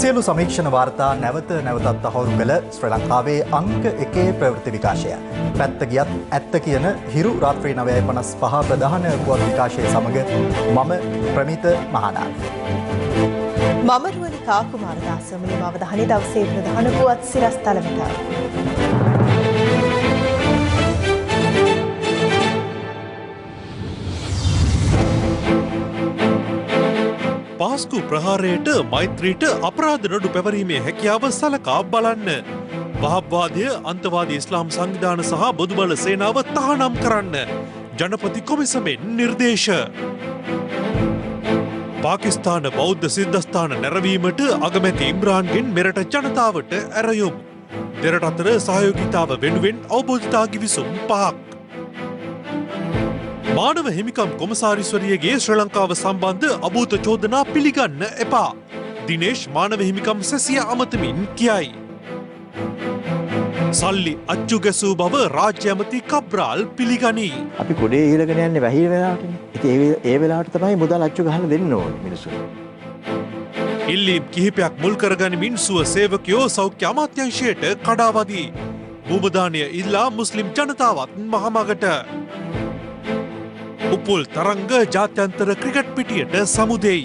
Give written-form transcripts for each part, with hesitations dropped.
සියලු සමීක්ෂණ වාර්තා නැවත නැවතත් තහවුරු කළ ශ්‍රී ලංකාවේ අංක 1 ප්‍රවෘත්ති විකාශය. පැත්ත ගියත් ඇත්ත කියන හිරු රාත්‍රී 9:55 ප්‍රධාන පුවත් විකාශය සමග මම ප්‍රමිත මහානායක. මම රුවනිකා කුමාරදාස මුලින්ම අවධානය දවසේ ප්‍රධාන පුවත් සිරස්තල වෙත. පාස්කු ප්‍රහාරයට මෛත්‍රීට අපරාධ නඩු පැවරීමේ හැකියාව සලකා බලන්න. වහබ්වාදය අන්තවාදී ඉස්ලාම් සංවිධාන සහ බොදුබල සේනාව තහනම් කරන්න. ජනපති කොමිසමෙන් නිර්දේශ. පාකිස්තාන බෞද්ධ සිද්ධස්ථාන නැරවීමට අගමැති ඉම්රාන්ගෙන් මෙරට ජනතාවට ඇරයුම්. දෙරට අතර සහයෝගීතාව වෙනුවෙන් අවබෝධතා ගිවිසුම් 5ක්. මානව හිමිකම් කොමසාරිස්වරියගේ ශ්‍රී ලංකාව සම්බන්ධ අභූත චෝදනා පිළිගන්න එපා. දිනේෂ් මානව හිමිකම් සැසිය අමතමින් කියයි. සල්ලි අච්චු ගැසූ බව රාජ්‍ය ඇමති කබ්‍රාල් පිළිගනී. අපි ගොඩේ ඊළගෙන යන්නේ වැහිර වෙලාවටනේ. ඉතින් ඒ වෙලාවට තමයි මුදල් අච්චු ගහලා දෙන්න ඕනේ මිනිස්සුන්ට. ඉල්ලීම් කිහිපයක් මුල් කරගනිමින් සුව සේවකයෝ සෞඛ්‍ය අමාත්‍යාංශයට කඩාවදී. භූමදානය ඉල්ලා මුස්ලිම් ජනතාවත් මහමගට. උපුල් තරංග ජාත්‍යන්තර ක්‍රිකට් පිටියට සමුදෙයි.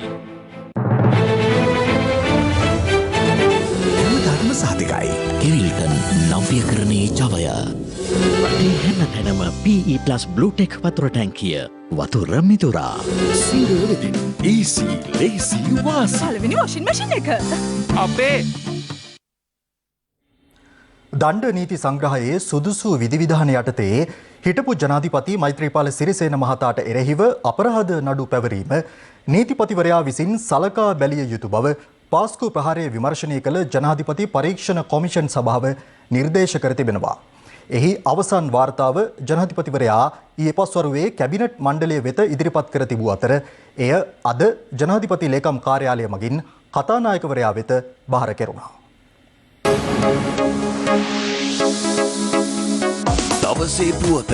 ධර්ම සාධකයි කිරිල්ටන් නව්‍යකරණයේ ජවය. රටේ හැම තැනම PE+ බ්ලූටෙක් වතුර ටැංකිය වතුර මිතුරා. සිරුරෙදින් easy lazy වාස. පළවෙනි වොෂින් මැෂින් එක. අපේ දණ්ඩ නීති සංග්‍රහයේ සුදුසු විධිවිධාන යටතේ හිටපු ජනාධිපති මෛත්‍රීපාල සිරිසේන මහතාට එරෙහිව අපරාධ නඩු පැවරීම නීතිපතිවරයා විසින් සලකා බැලිය යුතු බව පාස්කු ප්‍රහාරය විමර්ශනය කළ ජනාධිපති පරීක්ෂණ කොමිෂන් සභාව නිර්දේශ කර තිබෙනවා. එහි අවසන් වාර්තාව ජනාධිපතිවරයා ඊයේ පස්වරුවේ කැබිනට් මණ්ඩලය වෙත ඉදිරිපත් කර තිබූ අතර එය අද ජනාධිපති ලේකම් කාර්යාලය මගින් කතානායකවරයා වෙත බාර කෙරුණා. දවසේ පුවත.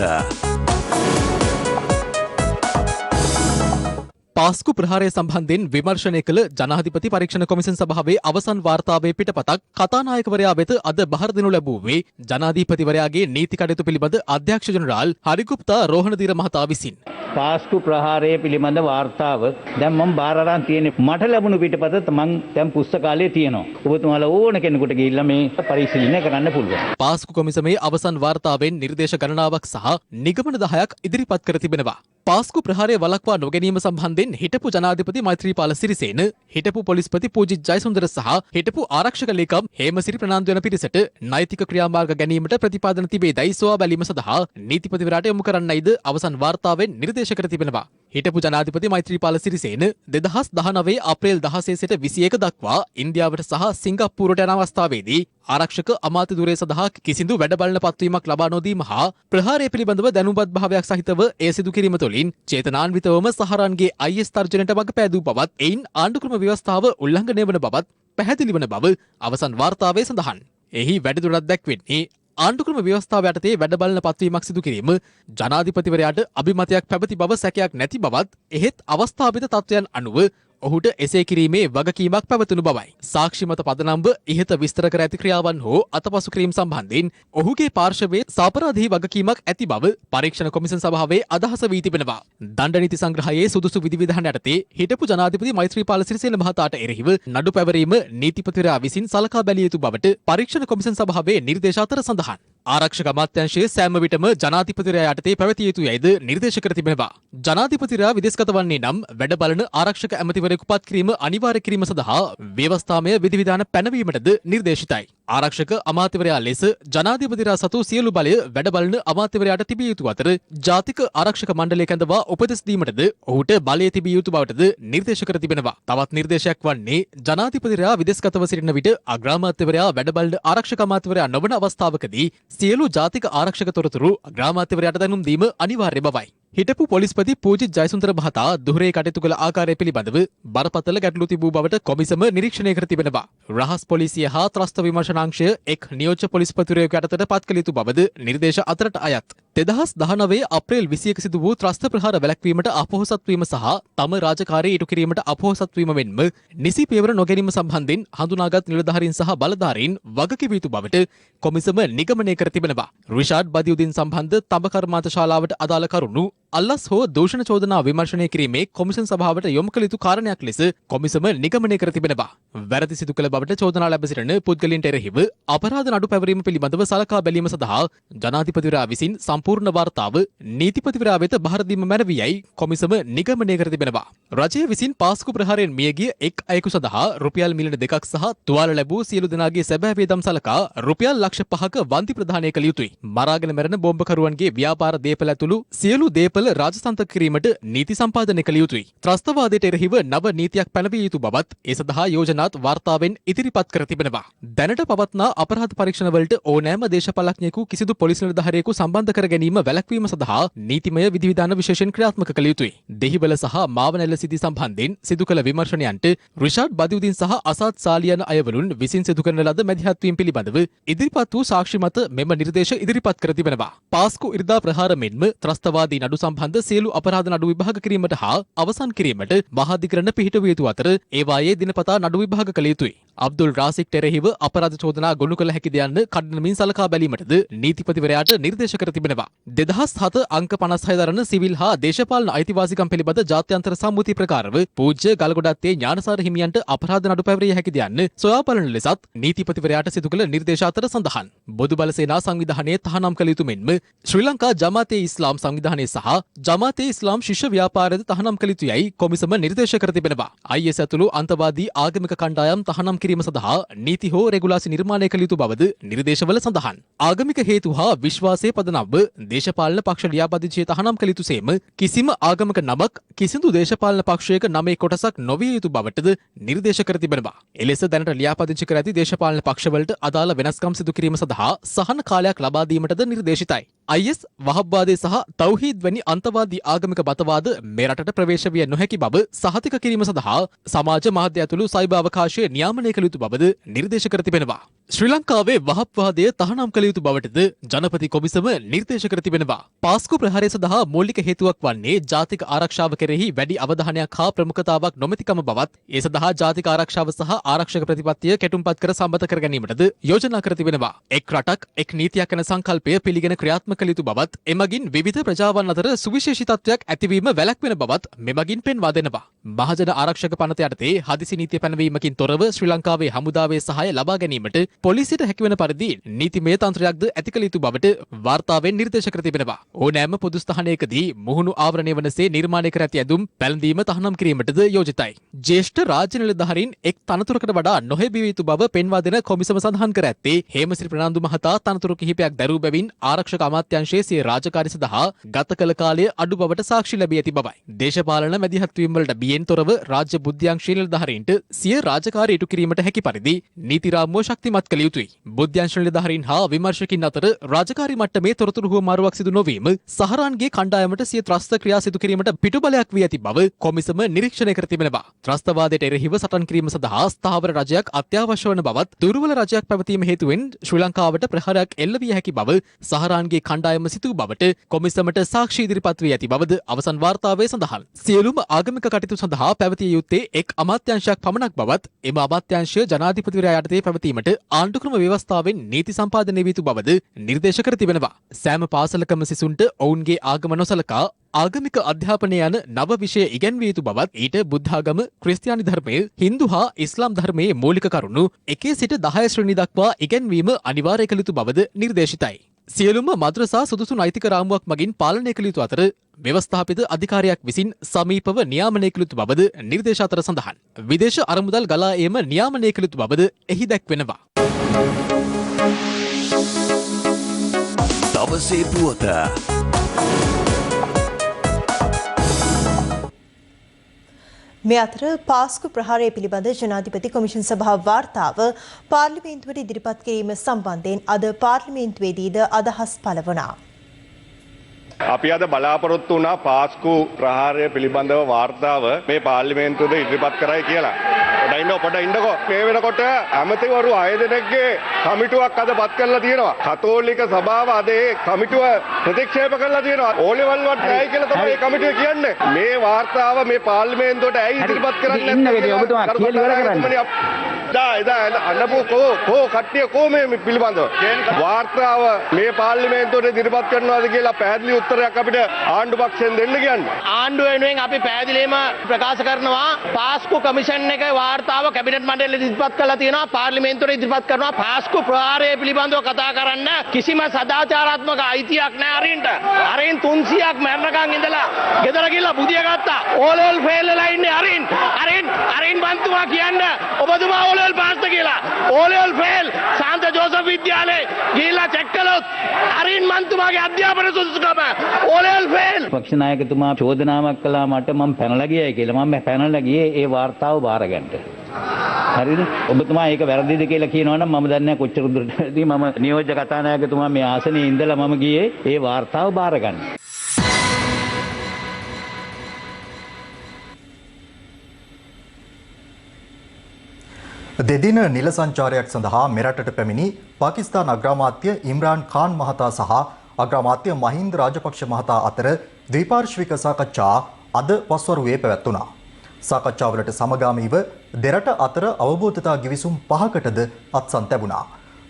පාස්කු ප්‍රහාරය සම්බන්ධයෙන් විමර්ශනය කළ ජනාධිපති පරීක්ෂණ කොමිෂන් සභාවේ අවසන් වාර්තාවේ පිටපතක් කතානායකවරයා වෙත අද බහර දෙනු ලැබුවේ ජනාධිපතිවරයාගේ නීති කටයුතු පිළිබඳ අධ්‍යක්ෂ ජනරාල් හරිගුප්තා රෝහණදීර මහතා විසින්. පාස්කු ප්‍රහාරය පිළිබඳ වාර්තාව දැන් මම බාර අරන් තියෙන්නේ. මට ලැබුණු පිටපත මම දැන් පුස්තකාලයේ තියෙනවා. ඔබතුමාලා ඕන කෙනෙකුට ගිහිල්ලා මේ පරිශීලනය කරන්න පුළුවන්. පාස්කු කොමිසමේ අවසන් වාර්තාවෙන් නිර්දේශ ගණනාවක් සහ නිගමන 10ක් ඉදිරිපත් කර තිබෙනවා. පාස්කු ප්‍රහාරය වළක්වා නොගැනීම සම්බන්ධයෙන් හිටපු ජනාධිපති මෛත්‍රීපාල සිරිසේන, හිටපු පොලිස්පති පූජිත් ජයසුන්දර සහ හිටපු ආරක්ෂක ලේකම් හේමසිරි ප්‍රනාන්දු යන පිරිසට නෛතික ක්‍රියාමාර්ග ගැනීමට ප්‍රතිපාදන තිබේදයි සොයා බැලීම සඳහා නීතිපතිවරයාට යොමු කරන්නයිද අවසන් වාර්තාවෙන් නිර්දේශ කර තිබෙනවා. හිටපු ජනාධිපති මෛත්‍රීපාල සිරිසේන 2019 අප්‍රේල් 16 සිට 21 දක්වා ඉන්දියාවට සහ සිංගප්පූරුවට යන අවස්ථාවේදී ආරක්ෂක අමාත්‍ය ධුරය සඳහා කිසිදු වැඩබලන පත්වීමක් ලබා නොදීම හා ප්‍රහාරය පිළිබඳව දැනුම්පත් භාවයක් සහිතව එය සිදු කිරීම තුළින් චේතනාන්විතවම සහරන්ගේ IS තර්ජනයට වග පෑදූ බවත් එයින් ආණ්ඩුක්‍රම ව්‍යවස්ථාව උල්ලංඝනය වන බවත් පැහැදිලි වන බව අවසන් වාර්තාවේ සඳහන්. එහි වැඩිදුරටත් දැක්වෙන්නේ ආණ්ඩුක්‍රම ව්‍යවස්ථාව යටතේ වැඩබලන පත්වීමක් සිදු කිරීම ජනාධිපතිවරයාට අභිමතයක් පැවති බව සැකයක් නැති බවත් එහෙත් අවස්ථාපිත තත්ත්වයන් අනුව ඔහුට එසේ කිරීමේ වගකීමක් පැවතුණු බවයි. සාක්ෂිමත පදනම්ව ඉහත විස්තර කර ඇති ක්‍රියාවන් හෝ අතපසු කිරීම සම්බන්ධයෙන් ඔහුගේ පාර්ශවයේ සාපරාධී වගකීමක් ඇති බව පරීක්ෂණ කොමිෂන් සභාවේ අදහස වී තිබෙනවා. දණ්ඩ නීති සංග්‍රහයේ සුදුසු විධිවිධාන යටතේ හිටපු ජනාධිපති මෛත්‍රීපාල සිරිසේන මහතාට එරෙහිව නඩු පැවරීම නීතිපතිවරයා විසින් සලකා බැලිය යුතු බවට පරීක්ෂණ කොමිෂන් සභාවේ නිර්දේශ අතර සඳහන්. ආරක්ෂක අමාත්‍යාංශයේ සෑම විටම ජනාධිපතිවරයා යටතේ පැවතිය යුතු යයිද නිර්දේශ කර තිබෙනවා. ජනාධිපතිවරයා විදේශගත වන්නේ නම් වැඩ බලන ආරක්ෂක ඇමතිවරයෙකු පත් කිරීම අනිවාර්ය කිරීම සඳහා ව්‍යවස්ථාමය විධිවිධාන පැනවීමටද නිර්දේශිතයි. ආරක්ෂක අමාත්‍යවරයා ලෙස ජනාධිපතිවරයා සතු සියලු බලය වැඩ බලන අමාත්‍යවරයාට තිබිය යුතු අතර ජාතික ආරක්ෂක මණ්ඩලය කැඳවා උපදෙස් දීමටද ඔහුට බලය තිබිය යුතු බවටද නිර්දේශ කර තිබෙනවා. තවත් නිර්දේශයක් වන්නේ ජනාධිපතිවරයා විදේශගතව සිටින විට අග්‍රාමාත්‍යවරයා වැඩ බලන ආරක්ෂක අමාත්‍යවරයා නොවන අවස්ථාවකදී සියලු ජාතික ආරක්ෂක තොරතුරු අග්‍රාමාත්‍යවරයාට දැනුම් දීම අනිවාර්ය බවයි. හිටපු පොලිස්පති පූජිත් ජයසුන්දර මහතා දුහරේ කටයුතු කළ ආකාරය පිළිබඳව බරපතල ගැටලු තිබූ බවට කොමිසම නිරීක්ෂණය කර තිබෙනවා. රහස් පොලිසිය හා ත්‍රස්ත විමර්ශනාංශය එක් නියෝජ්‍ය පොලිස්පතිවරයෙකු යටතට පත් කළ යුතු බවද නිර්දේශ අතරට අයත්. 2019 අප්‍රේල් 21 සිදු වූ ත්‍රස්ත ප්‍රහාර වැළැක්වීමට අපොහොසත් වීම සහ තම රාජකාරිය ඉටු කිරීමට අපොහොසත් වීම මෙන්ම නිසි පියවර නොගැනීම සම්බන්ධයෙන් හඳුනාගත් නිලධාරීන් සහ බලධාරීන් වගකිව යුතු බවට කොමිසම නිගමනය කර තිබෙනවා. රිෂාඩ් බදියුදින් සම්බන්ධ තඹ කර්මාන්ත ශාලාවට අදාළ කරුණු අල්ලස් හෝ දූෂණ චෝදනා විමර්ශනය කිරීමේ කොමිෂන් සභාවට යොමු කළ යුතු කාරණයක් ලෙස කොමිසම නිගමනය කර තිබෙනවා. වැරදි සිදු කළ බවට චෝදනා ලැබ සිටින පුද්ගලයන්ට එරෙහිව අපරාධ නඩු පැවරීම පිළිබඳව සලකා බැලීම සඳහා ජනාධිපතිවරයා විසින් සම්පූර්ණ වාර්තාව නීතිපතිවරයා වෙත බහර දීම මැනවියයි කොමිසම නිගමනය කර තිබෙනවා. රජය විසින් පාස්කු ප්‍රහාරයෙන් මියගිය එක් අයෙකු සඳහා රුපියල් මිලියන 2ක් සහ තුවාල ලැබූ සියලු දෙනාගේ සැබෑ වේදම් සලකා රුපියල් ලක්ෂ 5ක වන්දි ප්‍රදානය කළ යුතුයි. මරාගෙන මැරෙන බෝම්බකරුවන්ගේ ව්‍යාපාර දේපල ඇතුළු සියලු දේපල රාජසන්තක කිරීමට නීති සම්පාදනය කළ යුතුයි. ත්‍රස්තවාදයට එරෙහිව නව නීතියක් පැනවිය යුතු බවත් ඒ සඳහා යෝජනාත් වාර්තාවෙන් ඉදිරිපත් කර තිබෙනවා. දැනට පවත්නා අපරාධ පරීක්ෂණවලට ඕනෑම දේශපාලඥයෙකු කිසිදු පොලිස් නිලධාරියෙකු සම්බන්ධ කර ගැනීම වැළැක්වීම සඳහා නීතිමය විධිවිධාන විශේෂයෙන් ක්‍රියාත්මක කළ යුතුයි. දෙහිවල සහ මාවනැල්ල සිද්ධි සම්බන්ධයෙන් සිදු කළ විමර්ශනයන්ට රිෂාඩ් බදියුදින් සහ අසාද් සාලියන අයවලුන් විසින් සිදු කරන ලද මැදිහත්වීම පිළිබඳව ඉදිරිපත් වූ සාක්ෂි මත මෙම නිර්දේශ ඉදිරිපත් කර තිබෙනවා. පාස්කු ඉරිදා ප්‍රහාර මෙන්ම ත්‍රස්තවාදී නඩු සම්බන්ධ සියලු අපරාධ නඩු විභාග කිරීමට හා අවසන් කිරීමට මහාධිකරණ පිහිටවිය යුතු අතර ඒවායේ දිනපතා නඩු විභාග කළ යුතුයි. අබ්දුල් රාසික්ට එරෙහිව අපරාධ චෝදනා ගොනු කළ හැකිද යන්න කඩනමින් සලකා බැලීමටද නීතිපතිවරයාට නිර්දේශ කර තිබෙනවා. 2007 අංක 56 දරන සිවිල් හා දේශපාලන අයිතිවාසිකම් පිළිබඳ ජාත්‍යන්තර සම්මුතිය ප්‍රකාරව පූජ්‍ය ගල්ගොඩත්තේ ඥානසාර හිමියන්ට අපරාධ නඩු පැවරිය හැකිද යන්න සොයා බලන ලෙසත් නීතිපතිවරයාට සිදු කළ නිර්දේශ අතර සඳහන්. බොදු බල සේනා සංවිධානයේ තහනම් කළ යුතු මෙන්ම ශ්‍රී ලංකා ජමාතේ ඉස්ලාම් සංවිධානය සහ ජමාතේ ඉස්ලාම් ශිෂ්‍ය ව්‍යාපාරයද තහනම් කළ යුතුයයි කොමිසම නිර්දේශ කර තිබෙනවා. IS ඇතුළු අන්තවාදී ආගමික කණ්ඩායම් තහනම් කිරීම සඳහා නීති හෝ රෙගුලාසි නිර්මාණය කළ යුතු බවද නිර්දේශවල සඳහන්. ආගමික හේතු හා විශ්වාසයේ පදනම්ව දේශපාලන පක්ෂ ලියාපදිංචිය තහනම් කළ යුතුසේම කිසිම ආගමික නමක් කිසිදු දේශපාලන පක්ෂයක නමේ කොටසක් නොවිය යුතු බවටද නිර්දේශ කර තිබෙනවා. එලෙස දැනට ලියාපදිංචි කර ඇති දේශපාලන පක්ෂවලට අදාළ වෙනස්කම් සිදු කිරීම සඳහා සහන කාලයක් ලබා දීමටද නිර්දේශිතයි. IS වහබ්වාදය සහ තෞහීද් වැනි අන්තවාදී ආගමික මතවාද මේ රටට ප්‍රවේශ විය නොහැකි බව සහතික කිරීම සඳහා සමාජ මාධ්‍ය ඇතුළු සයිබර් අවකාශය නියාමනය කළ යුතු බවද නිර්දේශ කර තිබෙනවා. ශ්‍රී ලංකාවේ වහබ්වාදය තහනම් කළ යුතු බවටද ජනපති කොමිසම නිර්දේශ කර තිබෙනවා. පාස්කු ප්‍රහාරය සඳහා මූලික හේතුවක් වන්නේ ජාතික ආරක්ෂාව කෙරෙහි වැඩි අවධානයක් හා ප්‍රමුඛතාවක් නොමැතිකම බවත් ඒ සඳහා ජාතික ආරක්ෂාව සහ ආරක්ෂක ප්‍රතිපත්තිය කෙටුම්පත් කර සම්බන්ධ කර ගැනීමටද යෝජනා කර තිබෙනවා. එක් රටක් එක් නීතියක් යන සංකල්පය පිළිගෙන ක්‍රියාත්මක කළ යුතු බවත් එමගින් විවිධ ප්‍රජාවන් අතර සුවිශේෂී තත්ත්වයක් ඇතිවීම වැළැක්වෙන බවත් මෙමගින් පෙන්වා දෙනවා. මහජන ආරක්ෂක පනත යටතේ හදිසි නීතිය පැනවීමකින් තොරව ශ්‍රී ලංකාවේ හමුදාවේ සහාය ලබා ගැනීමට පොලිසියට හැකිවන පරිදි නීතිමය තන්ත්‍රයක්ද ඇති කළ යුතු බවට වාර්තාවෙන් නිර්දේශ කර තිබෙනවා. ඕනෑම පොදු ස්ථානයකදී මුහුණු ආවරණය වනසේ නිර්මාණය කර ඇති ඇඳුම් පැළඳීම තහනම් කිරීමටද යෝජිතයි. ජ්‍යෙෂ්ඨ රාජ්‍ය නිලධාරීන් එක් තනතුරකට වඩා නොහැබිය යුතු බව පෙන්වා දෙන කොමිසම සඳහන් කර ඇත්තේ හේමසිරි ප්‍රනාන්දු මහතා තනතුරු කිහිපයක් දැරූ බැවින් ආරක්ෂක අමාත්‍යාංශයේ සිය රාජකාරි සඳහා ගත කළ කාලය අඩු බවට සාක්ෂි ලැබී ඇති බවයි. දේශපාලන මැදිහත්වීම් වලට බියෙන් තොරව රාජ්‍ය බුද්ධ්‍යංශීය නිලධාරීන්ට සිය රාජකාරී ඉටු කිරීමට හැකි පරිදි නීති රාමුව ශක්තිමත් කළ යුතුයි. බුද්ධ්‍යංශ නිලධාරීන් හා විමර්ශකින් අතර රාජකාරී මට්ටමේ තොරතුරු හුවමාරුවක් සිදු නොවීම සහරාන්ගේ කණ්ඩායමට සිය ත්‍රස්ත ක්‍රියා සිදු කිරීමට පිටුබලයක් වී ඇති බව කොමිසම නිරීක්ෂණය කර තිබෙනවා. ත්‍රස්තවාදයට එරෙහිව සටන් කිරීම සඳහා ස්ථාවර රජයක් අත්‍යවශ්‍ය වන බවත් දුර්වල රජයක් පැවතීම හේතුවෙන් ශ්‍රී ලංකාවට ප්‍රහාරයක් එල්ල විය හැකි බව සහරාන්ගේ කණ්ඩායම සිතූ බවට කොමිසමට සාක්ෂි ඉදිරිපත් වී ඇති බවද අවසන් වාර්තාවේ සඳහන්. සියලුම ආගමික කටයුතු සඳහා පැවතිය යුත්තේ එක් අමාත්‍යාංශයක් පමණක් බවත් එම අමාත්‍යාංශය ජනාධිපතිවරයා යටතේ පැවතීමට ආණ්ඩුක්‍රම ව්‍යවස්ථාවෙන් නීති සම්පාදනය වී යුතු බවද නිර්දේශ කර තිබෙනවා. සෑම පාසලකම සිසුන්ට ඔවුන්ගේ ආගම නොසලකා ආගමික අධ්‍යාපනය යන නව විෂය ඉගැන්විය යුතු බවත් ඊට බුද්ධාගම, ක්‍රිස්තියානි ධර්මය, හින්දු හා ඉස්ලාම් ධර්මයේ මූලික කරුණු 1 සිට 10 ශ්‍රේණි දක්වා ඉගැන්වීම අනිවාර්ය කළ යුතු බවද නිර්දේශිතයි. සියලුම මද්‍රසා සුදුසු නෛතික රාමුවක් මගින් පාලනය කළ යුතු අතර ව්‍යවස්ථාපිත අධිකාරියක් විසින් සමීපව නියාමනය කළ යුතු බවද නිර්දේශ අතර සඳහන්. විදේශ අරමුදල් ගලා ඒම නියාමනය කළ යුතු බවද එහි දැක්වෙනවා. දවසේ පුවත මේ අතර පාස්කු ප්‍රහාරය පිළිබඳ ජනාධිපති කොමිෂන් සභාව වාර්තාව පාර්ලිමේන්තුවට ඉදිරිපත් කිරීම සම්බන්ධයෙන් අද පාර්ලිමේන්තුවේදීද අදහස් පළ වුණා. අපි අද බලාපොරොත්තු වුණා පාස්කු ප්‍රහාරය පිළිබඳව වාර්තාව මේ පාර්ලිමේන්තුවේ ඉදිරිපත් කරයි කියලා. පොඩ ඉන්නකෝ. මේ වෙනකොට ඇමතිවරු 6 දෙනෙක්ගේ කමිටුවක් අද පත් කරලා තියෙනවා. කතෝලික සභාව අද ඒ කමිටුව ප්‍රතික්ෂේප කරලා තියෙනවා. ඕලෙවල් වට නැහැ කියලා තමයි මේ කමිටුව කියන්නේ. මේ වාර්තාව මේ පාර්ලිමේන්තුවට ඇයි ඉදිරිපත් කරන්නේ නැත්තේ? ඔබතුමා කියලා ඉවර කරන්නේ. කෝ කට්ටිය කෝ මේ පිළිබඳව වාර්තාව මේ පාර්ලිමේන්තුවට ඉදිරිපත් කරනවාද කියලා පැහැදිලි උත්තරයක් අපිට ආණ්ඩු පක්ෂයෙන් දෙන්න කියන්නේ. ආණ්ඩුව වෙනුවෙන් අපි පැහැදිලිවම ප්‍රකාශ කරනවා පාස්කු කමිෂන් එකේ වාර්තාව කැබිනට් මණ්ඩලයට ඉදිරිපත් කරලා තියෙනවා, පාර්ලිමේන්තුවට ඉදිරිපත් කරනවා. පාස්කු ප්‍රහාරය පිළිබඳව කතා කරන්න කිසිම සදාචාරාත්මක අයිතියක් නැහැ අරින්ට. අරින් 300ක් මරණකම් ඉඳලා ගෙදර ගිහලා බුදිය ගත්තා. ඕලෙවල් ෆේල් වෙලා ඉන්නේ අරින් බන්තුමා කියන්නේ ඔබතුමා ඕලෙවල් පාස්ද කියලා. ඕලෙවල් ෆේල් සාන්ත ජෝසප් විද්‍යාලේ ගිහිල්ලා චෙක් කළොත් අරින් මන්තුමාගේ අධ්‍යාපන සුදුසුකම ඕලෙවල් ෆේල්. පක්ෂ නායකතුමා චෝදනාවක් කළා මට මම පැනලා ගියයි කියලා. මම පැනලා ගියේ ඒ වාර්තාව බාර ගන්නට. හරිද? ඔබතුමා ඒක වැරදිද කියලා කියනවනම් මම දන්නේ නැහැ කොච්චර දුරටදී මම නියෝජ්‍ය කතානායකතුමා මේ ආසනයේ ඉඳලා මම ගියේ ඒ වාර්තාව බාර ගන්න. දෙදින නිල සංචාරයක් සඳහා මෙරටට පැමිණි පාකිස්තාන අග්‍රාමාත්‍ය ඉම්රාන් ખાන් මහතා සහ අග්‍රාමාත්‍ය මහින්ද රාජපක්ෂ මහතා අතර ද්විපාර්ශ්වික සාකච්ඡා අද පස්වරුවේ පැවැත්වුණා. සාකච්ඡාවලට සමගාමීව දෙරට අතර අවබෝධතා ගිවිසුම් 5කටද අත්සන් ලැබුණා.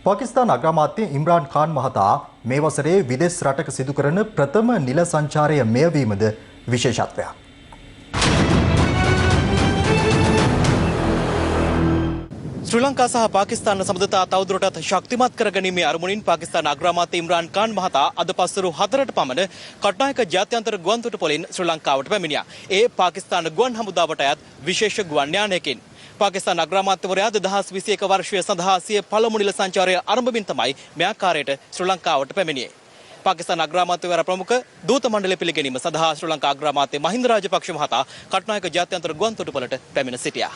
පාකිස්තාන අග්‍රාමාත්‍ය ඉම්රාන් ખાන් මහතා මේ වසරේ විදේශ රටක සිදු කරන ප්‍රථම නිල සංචාරය මෙයවීමද විශේෂත්වයක්. ශ්‍රී ලංකා සහ පාකිස්තාන සම්බන්ධතා තවදුරටත් ශක්තිමත් කරගැනීමේ අරමුණින් පාකිස්තාන අග්‍රාමාත්‍ය ඉම්රාන් ખાන් මහතා අද පස්වරු 4ට පමණ කටුනායක ජාත්‍යන්තර ගුවන්තොටුපොළින් ශ්‍රී ලංකාවට පැමිණියා. ඒ පාකිස්තාන ගුවන් හමුදාවට අයත් විශේෂ ගුවන් යානයකින්. පාකිස්තාන අග්‍රාමාත්‍යවරයා 2021 වර්ෂය සඳහා සිය පළමු නිල සංචාරය ආරම්භමින් තමයි මේ ආකාරයට ශ්‍රී ලංකාවට පැමිණියේ. පාකිස්තාන අග්‍රාමාත්‍යවරයා ප්‍රමුඛ දූත මණ්ඩලය පිළිගැනීම සඳහා ශ්‍රී ලංකා අග්‍රාමාත්‍ය මහින්ද රාජපක්ෂ මහතා කටුනායක ජාත්‍යන්තර ගුවන්තොටුපළට පැමිණ සිටියා.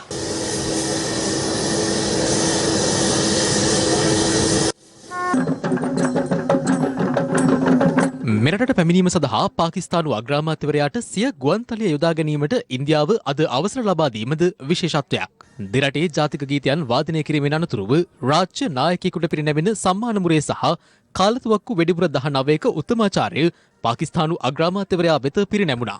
මෙරටට පැමිණීම සඳහා පාකිස්තානු අග්‍රාමාත්‍යවරයාට සිය ගුවන්තලය යොදා ගැනීමට ඉන්දියාව අද අවසර ලබා දීමද විශේෂත්වයක්. දෙරටේ ජාතික ගීතයන් වාදනය කිරීමෙන් අනතුරුව රාජ්‍ය නායකයෙකුට පිරිනැමෙන සම්මාන මුරේ සහ කාලතුවක්කු වෙඩිපුර 19ක උත්තමාචාර්ය පාකිස්තානු අග්‍රාමාත්‍යවරයා වෙත පිරිනැමුණා.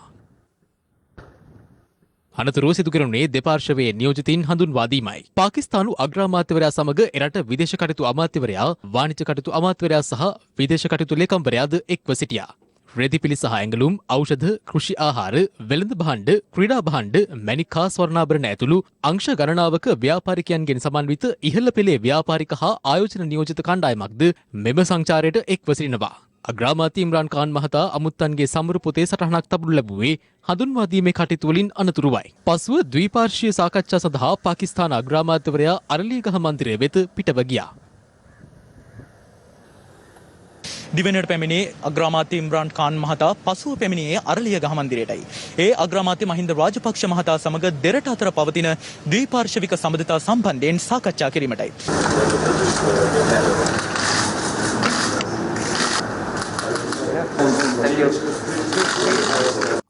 අනතුරුව සිදු කෙරුණේ දෙපාර්ශවයේ නියෝජිතින් හඳුන්වා දීමයි. පාකිස්තානු අග්‍රාමාත්‍යවරයා සමග එරට විදේශ කටයුතු අමාත්‍යවරයා, වාණිජ්‍ය කටයුතු අමාත්‍යවරයා සහ විදේශ කටයුතු ලේකම්වරයාද එක්ව සිටියා. රෙදිපිලි සහ ඇඟලුම්, ඖෂධ, කෘෂි ආහාර, වෙළඳ භාණ්ඩ, ක්‍රීඩා භාණ්ඩ, මැණික් හා ස්වර්ණාභරණ ඇතුළු අංශ ගණනාවක ව්‍යාපාරිකයන්ගෙන් සමන්විත ඉහළ පෙළේ ව්‍යාපාරික හා ආයෝජන නියෝජිත කණ්ඩායමක්ද මෙම සංචාරයට එක්ව සිටිනවා. අග්‍රාමාත්‍ය ඉම්රාන් ખાන් මහතා අමුත්තන්ගේ සමරු පොතේ සටහනක් තබනු ලැබුවේ හඳුන්වා දීමේ කටයුතු වලින් අනතුරුවයි. පසුව ද්විපාර්ශ්වීය සාකච්ඡා සඳහා පාකිස්තාන අග්‍රාමාත්‍යවරයා අරලියගහ මන්දිරය වෙත පිටව ගියා. දිවෙනට පැමිණේ අග්‍රාමාත්‍ය ඉම්රාන් ખાන් මහතා පසුව පැමිණියේ අරලියගහ මන්දිරයටයි. ඒ අග්‍රාමාත්‍ය මහින්ද රාජපක්ෂ මහතා සමග දෙරට අතර පවතින ද්විපාර්ශ්වික සම්බන්ධතා සම්බන්ධයෙන් සාකච්ඡා කිරීමටයි.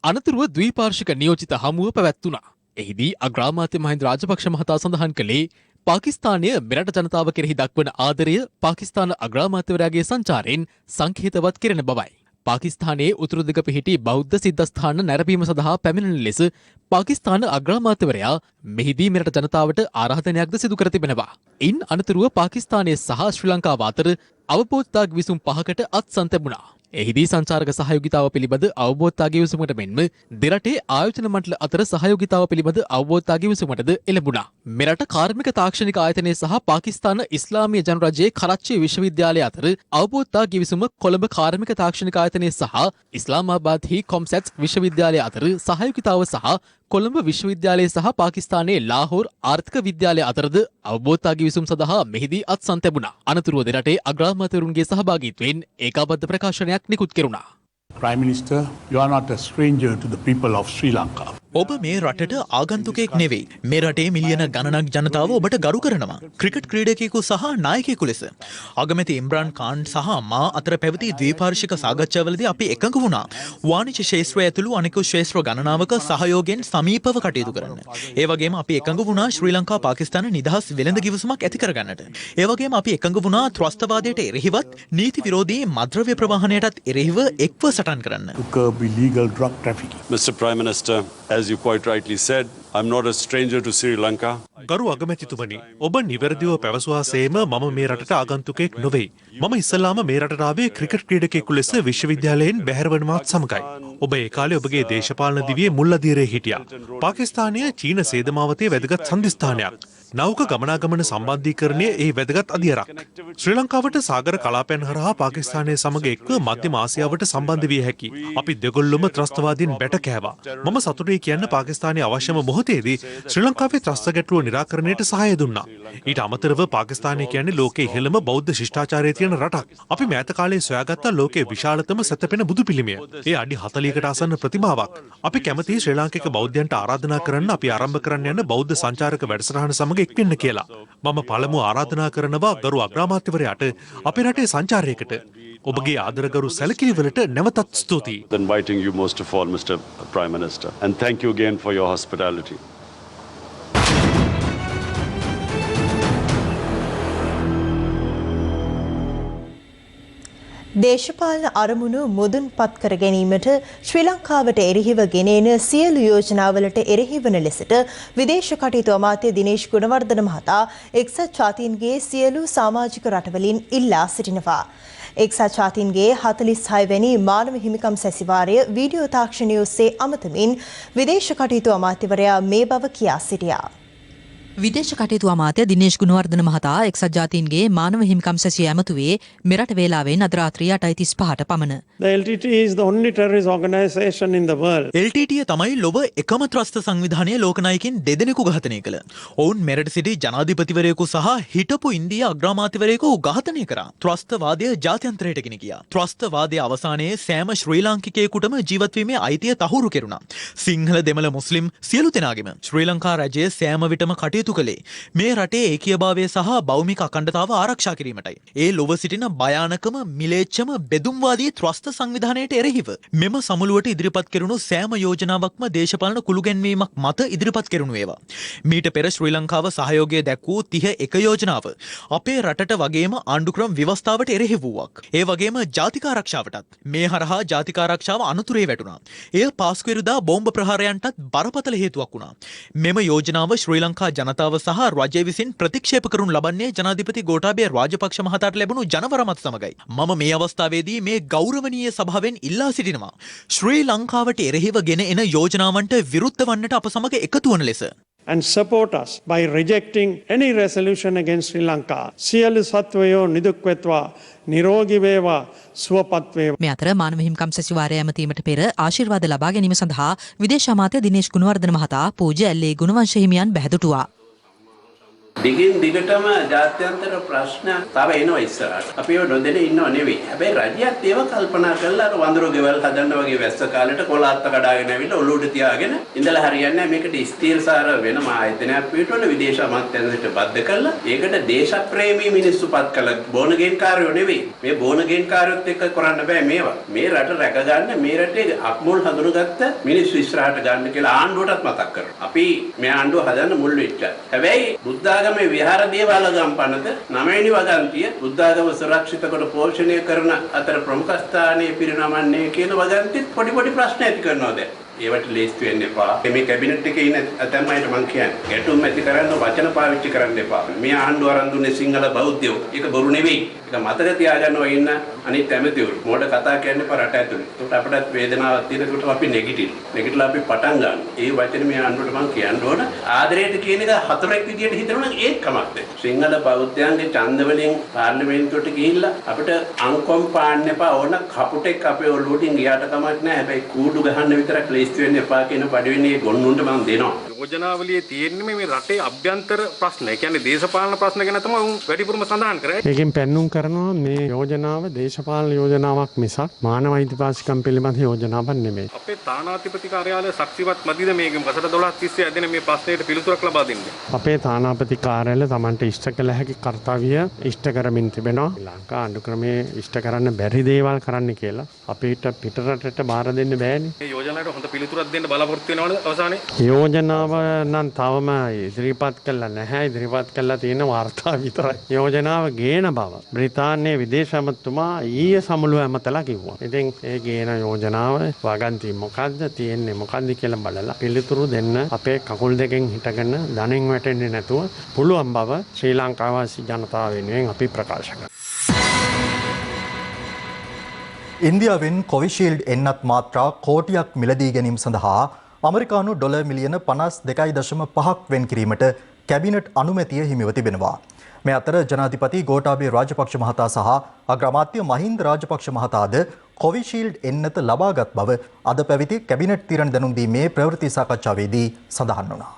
අනතුරුව ද්විපාර්ශ්වික නියෝජිත හමුව පැවැත්වුණා. එහිදී අග්‍රාමාත්‍ය මහින්ද රාජපක්ෂ මහතා සඳහන් කළේ පාකිස්තානය මෙරට ජනතාව කෙරෙහි දක්වන ආදරය පාකිස්තාන අග්‍රාමාත්‍යවරයාගේ සංචාරයෙන් සංකේතවත් කෙරෙන බවයි. පාකිස්තානයේ උතුරු දිග පිහිටි බෞද්ධ සිද්ධස්ථාන නැරඹීම සඳහා පැමිණෙන ලෙස පාකිස්තාන අග්‍රාමාත්‍යවරයා මෙහිදී මෙරට ජනතාවට ආරාධනයක්ද සිදු කර තිබෙනවා. ඉන් අනතුරුව පාකිස්තානයේ සහ ශ්‍රී ලංකාව අතර අවබෝධතා ගිවිසුම් 5කට අත්සන් ලැබුණා. එහිදී සංචාරක සහයෝගිතාව පිළිබඳ අවබෝධතා ගිවිසුමට මෙන්ම දෙරටේ ආයෝජන මණ්ඩල අතර සහයෝගිතාව පිළිබඳ අවබෝධතා ගිවිසුමටද එළඹුණා. මෙරට කාර්මික තාක්ෂණික ආයතනය සහ පාකිස්තාන ඉස්ලාමීය ජනරජයේ කරච්චි විශ්වවිද්‍යාලය අතර අවබෝධතා ගිවිසුම කොළඹ කාර්මික තාක්ෂණික ආයතනය සහ ඉස්ලාමාබාද්හි කොම්සැට්ස් විශ්වවිද්‍යාලය අතර සහයෝගිතාව සහ කොළඹ විශ්වවිද්‍යාලය සහ පාකිස්තානයේ ලාහෝර් ආර්ථික විද්‍යාලය අතරද අවබෝධතා ගිවිසුම් සඳහා මෙහිදී අත්සන් ලැබුණා. අනතුරුව දෙරටේ අග්‍රාමාත්‍යවරුන්ගේ සහභාගීත්වයෙන් ඒකාබද්ධ ප්‍රකාශනයක් නිකුත් කෙරුණා. Prime Minister, you are not a stranger to the people of Sri Lanka. ඔබ මේ රටට ආගන්තුකයෙක් නෙවෙයි. මේ රටේ මිලියන ගණනක් ජනතාව ඔබට ගරු කරනවා. ක්‍රිකට් ක්‍රීඩකයෙකු සහ නායකයෙකු ලෙස. අගමැති ඉම්රාන් ඛාන් සහ මා අතර පැවති ද්විපාර්ශ්වික සාකච්ඡාවලදී අපි එකඟ වුණා. වාණිජ්‍ය ක්ෂේත්‍රය ඇතුළු අනෙකුත් ක්ෂේත්‍ර ගණනාවක සහයෝගයෙන් සමීපව කටයුතු කරන්න. ඒ වගේම අපි එකඟ වුණා ශ්‍රී ලංකා පාකිස්තාන නිදහස් වෙළඳ කිවිසුමක් ඇති කරගන්නට. ඒ වගේම අපි එකඟ වුණා ත්‍රස්තවාදයට එරෙහිවත් නීති විරෝධී මද්‍රව්‍ය ප්‍රවාහනයටත් එරෙහිව එක්ව සටන් කරන්න. To curb illegal drug trafficking. Mr. Prime Minister, as you quite rightly said, I'm not a stranger to Sri Lanka. ගරු අගමැතිතුමනි, ඔබ නිවැරදිව පැවසුවාසේම මම මේ රටට ආගන්තුකයෙක් නොවේ. මම ඉස්සල්ලාම මේ රටට ආවේ ක්‍රිකට් ක්‍රීඩකයෙකු ලෙස විශ්වවිද්‍යාලයෙන් බැහැරවනවත් සමගයි. ඔබ ඒ කාලේ ඔබගේ දේශපාලන දිවියේ මුල් අදියරේ හිටියා. පාකිස්තානය චීන සේදමාවතේ වැදගත් සන්ධිස්ථානයක්. නෞක ගමනාගමන සම්බන්ධීකරණය ඒ වැදගත් අදියරක්. ශ්‍රී ලංකාවට සාගර කලාපයන් හරහා පාකිස්තානය සමග එක්ව මධ්‍යම ආසියාවට සම්බන්ධ විය හැකි. අපි දෙගොල්ලොම ත්‍රස්තවාදීන් බැට කෑවා. මම සතුටුයි කියන්න පාකිස්තානයේ අවශ්‍යම මොහොතේදී ශ්‍රී ලංකාවේ ත්‍රස්ත ගැටලුව නිරාකරණයට සහාය දුන්නා. ඊට අමතරව පාකිස්තානය කියන්නේ ලෝකයේ ඉහළම බෞද්ධ ශිෂ්ටාචාරය තියෙන රටක්. අපි මෑත කාලේ සොයාගත්ත ලෝකයේ විශාලතම සැතපෙන බුදු පිළිමය. ඒ අඩි 40කට ආසන්න ප්‍රතිමාවක්. අපි කැමතියි ශ්‍රී ලාංකික බෞද්ධයන්ට ආරාධනා කරන්න අපි ආරම්භ කරන්න යන බෞද්ධ සංචාරක වැඩසටහන සමග එක්වෙන්න කියලා. මම පළමුව ආරාධනා කරනවා ගරු අග්‍රාමාත්‍යවරයාට අපේ රටේ සංචාරයකට ඔබගේ ආදරගරු සැලකිලිවලට නැවතත් ස්තුතියි. Inviting you most of all, Mr. Prime Minister, and thank you again for your hospitality. දේශපාලන අරමුණු මුදුන්පත් කර ගැනීමට ශ්‍රී ලංකාවට එරෙහිව ගෙනෙන සියලු යෝජනාවලට එරෙහි වන ලෙසට විදේශ කටයුතු අමාත්‍ය දිනේෂ් ගුණවර්ධන මහතා එක්සත් ජාතීන්ගේ සියලු සමාජික රටවලින් ඉල්ලා සිටිනවා. එක්සත් ජාතීන්ගේ 46 වැනි මානව හිමිකම් සැසිවාරය වීඩියෝ තාක්ෂණය ඔස්සේ අමතමින් විදේශ කටයුතු අමාත්‍යවරයා මේ බව කියා සිටියා. විදේශ කටයුතු අමාත්‍ය දිනේෂ් ගුණවර්ධන මහතා එක්සත් ජාතීන්ගේ මානව හිමිකම් සැසිය ඇමතුවේ මෙරට වේලාවෙන් අද රාත්‍රී 8:35ට පමණ. The LTT is the only terrorist organization in the world. LTT තමයි ලොව එකම ත්‍රස්ත සංවිධානය ලෝකනායකින් දෙදෙනෙකු ඝාතනය කළ. ඔවුන් මෙරට සිටි ජනාධිපතිවරයෙකු සහ හිටපු ඉන්දියා අග්‍රාමාත්‍යවරයෙකු ඝාතනය කරා. ත්‍රස්තවාදය ජාත්‍යන්තරයට ගෙන ගියා. ත්‍රස්තවාදයේ අවසානයේ සෑම ශ්‍රී ලාංකිකයෙකුටම ජීවත් වීමේ අයිතිය තහවුරු කෙරුණා. සිංහල දෙමළ මුස්ලිම් සියලු දෙනාගේම ශ්‍රී ලංකා රජය සෑම විටම කටයුතු කළේ මේ රටේ ඒකීයභාවය සහ භෞමික අඛණ්ඩතාව ආරක්ෂා කිරීමටයි. ඒ ලොව සිටින භයානකම මිලේච්ඡම බෙදුම්වාදී ත්‍රස්ත සංවිධානයට එරෙහිව මෙම සමුළුවට ඉදිරිපත් කෙරුණු සෑම යෝජනාවක්ම දේශපාලන කුළුගැන්වීමක් මත ඉදිරිපත් කෙරුණු ඒවා. මීට පෙර ශ්‍රී ලංකාව සහයෝගය දැක්වූ 31 යෝජනාව අපේ රටට වගේම ආණ්ඩුක්‍රම ව්‍යවස්ථාවට එරෙහි වූවක්. ඒ වගේම ජාතික ආරක්ෂාවටත් මේ හරහා ජාතික ආරක්ෂාව අනුතුරේ වැටුණා. එය පාස්කුවෙරුදා බෝම්බ ප්‍රහාරයන්ටත් බරපතල හේතුවක් වුණා. මෙම යෝජනාව ශ්‍රී ලංකා ජනතාව සහ රජය විසින් ප්‍රතික්ෂේප කරනු ලබන්නේ ජනාධිපති ගෝඨාභය රාජපක්ෂ මහතාට ලැබුණු ජනවරමත් සමගයි. මම මේ අවස්ථාවේදී මේ ගෞරවනීය සභාවෙන් ඉල්ලා සිටිනවා. ශ්‍රී ලංකාවට එරෙහිව ගෙන එන යෝජනාවන්ට විරුද්ධ වන්නට අප සමග එකතු වන ලෙස. And support us by rejecting any resolution against Sri Lanka. සියලු සත්වයෝ නිදුක් වෙත්වා, නිරෝගී වේවා, සුවපත් වේවා. මේ අතර මානව හිමිකම් සැසිවාරය ඇමතීමට පෙර ආශිර්වාද ලබා ගැනීම සඳහා විදේශ අමාත්‍ය දිනේෂ් ගුණවර්ධන මහතා පූජ්‍ය ඇල්ලේ ගුණවංශ හිමියන් බැහැදුටුවා. දිගින් දිගටම ජාත්‍යන්තර ප්‍රශ්න තව එනවා ඉස්සරහට. අපි ඒව නොදෙන ඉන්නව නෙවෙයි. හැබැයි රජයත් ඒව කල්පනා කරලා අර වඳුරු ගෙවල් හදන්න වගේ වැස්ස කාලෙට කොලාත්ත කඩාගෙන ඇවිල්ලා ඔලුවට තියාගෙන ඉඳලා හරියන්නේ නැහැ. මේකට ස්ථීරසාර වෙනම ආයතනයක් පිටවල විදේශ අමාත්‍යාංශයට බද්ධ කරලා ඒකට දේශප්‍රේමී මිනිස්සු පත් කළා. බෝනගේන්කාරයෝ නෙවෙයි. මේ බෝනගේන්කාරයොත් එක්ක කරන්න බෑ මේවා. මේ රට රැක ගන්න මේ රටේ අක්මුල් හඳුනගත්ත මිනිස්සු ඉස්සරහට ගන්න කියලා ආණ්ඩුවටත් මතක් කරනවා. අපි මේ ආණ්ඩුව හදන්න මුල් වෙච්චා. හැබැයි බුද්ධ මේ විහාර දේවාල ගම්පනත 9 වෙනි වගන්තිය බුද්ධාගම සුරක්ෂිත කොට පෝෂණය කරන අතර ප්‍රමුඛ ස්ථානයේ පිරිනමන්නේ කියන වගන්තිත් පොඩි ප්‍රශ්න ඇති කරනවා දැන්. ඒවට ලේස්ති වෙන්න එපා. මේ කැබිනට් එකේ ඉන්න ඇතැම් අයට මම කියන්නේ ගැටුම් ඇති කරන්න වචන පාවිච්චි කරන්න එපා. මේ ආණ්ඩුව අරන් දුන්නේ සිංහල බෞද්ධයෝ. ඒක බොරු නෙවෙයි. ඒක මතක තියාගන්න ඔය ඉන්න අනිත් ඇමතිවරු. මොඩ කතා කියන්න එපා රට ඇතුලේ. ඒකට අපිටත් වේදනාවක් තියෙනකොට අපි නෙගටිව් අපි පටන් ගන්න. ඒ වචනේ මේ ආණ්ඩුවට මම කියන්න ඕන. ආදරයට කියන එක හතරක් විදියට හිතනවා නම් ඒක කමක් නැහැ. සිංහල බෞද්ධයන්ගේ ඡන්ද වලින් පාර්ලිමේන්තුවට ගිහිල්ලා අපිට අංකොම් පාන්න එපා. ඕන කපුටෙක් අපේ ඔළුවටින් ගියාට කමක් නැහැ. හැබැයි කූඩු ගහන්න විතරක් වෙන්න එපා කියන පඩිවෙන්නේ ගොන්නුන්ට මම දෙනවා. යෝජනාවලියේ තියෙන්නේ මේ රටේ අභ්‍යන්තර ප්‍රශ්න. ඒ කියන්නේ දේශපාලන ප්‍රශ්න ගැන තමයි උන් වැඩිපුරම සඳහන් කරන්නේ. ඒකෙන් පෙන්눔 කරනවා මේ යෝජනාව දේශපාලන යෝජනාවක් මිසක් මානව අයිතිවාසිකම් පිළිබඳ යෝජනාවක් නෙමෙයි. අපේ තානාපති කාර්යාලය ශක්තිවත් මැදිද මේක වසර 12 තිස්සේ ඇදෙන මේ ප්‍රශ්නයට පිළිතුරක් ලබා දෙන්නේ. අපේ තානාපති කාර්යාලය Tamanට ඉෂ්ට කළ හැකි කාර්යය ඉෂ්ට කරමින් තිබෙනවා. ලංකා අනුක්‍රමයේ ඉෂ්ට කරන්න බැරි දේවල් කරන්න කියලා අපිට පිටරටට බාර දෙන්න බෑනේ. මේ යෝජනාවට හොඳ පිළිතුරක් දෙන්න බලාපොරොත්තු වෙනවද අවසානයේ? යෝජනාව නම් තවම ඉදිරිපත් කළා නැහැ. ඉදිරිපත් කළා තියෙන වාර්තා විතරයි. යෝජනාව ගේන බව බ්‍රිතාන්‍යයේ විදේශ ඇමතුමා ඊයේ සමුළුව ඇමතලා කිව්වා. ඉතින් ඒ ගේන යෝජනාව වගන්ති මොකද්ද තියෙන්නේ මොකද්ද කියලා බලලා පිළිතුරු දෙන්න අපේ කකුල් දෙකෙන් හිටගෙන ධනෙන් වැටෙන්නේ නැතුව පුළුවන් බව ශ්‍රී ලංකාවාසී ජනතාව වෙනුවෙන් අපි ප්‍රකාශ කරනවා. ඉන්දියාවෙන් කොවිෂීල්ඩ් එන්නත් මාත්‍රා කෝටියක් මිලදී ගැනීම සඳහා ඇමරිකානු ඩොලර් මිලියන 52.5ක් වෙන් කිරීමට කැබිනට් අනුමැතිය හිමිව තිබෙනවා. මේ අතර ජනාධිපති ගෝඨාභය රාජපක්ෂ මහතා සහ අග්‍රාමාත්‍ය මහින්ද රාජපක්ෂ මහතාද කොවිෂීල්ඩ් එන්නත ලබාගත් බව අද පැවති කැබිනට් තීරණ දැනුම් දීමේ ප්‍රවෘත්ති සාකච්ඡාවේදී සඳහන් වුණා.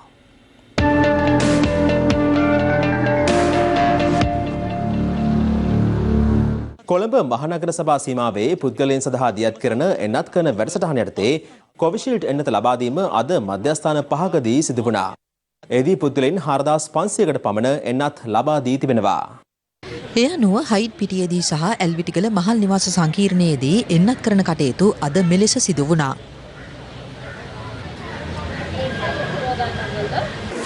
කොළඹ මහනගර සභා සීමාවේ පුද්ගලයන් සඳහා දියත් කරන එන්නත් කරන වැඩසටහන යටතේ කොවිෂීල්ඩ් එන්නත ලබා දීම අද මධ්‍යස්ථාන 5කදී සිදු වුණා. එදී පුද්ගලයන් 4500කට පමණ එන්නත් ලබා දී තිබෙනවා. එය අනුව හයිඩ් පිටියේදී සහ ඇල්විටිගල මහල් නිවාස සංකීර්ණයේදී එන්නත් කරන කටයුතු අද මෙලෙස සිදු වුණා.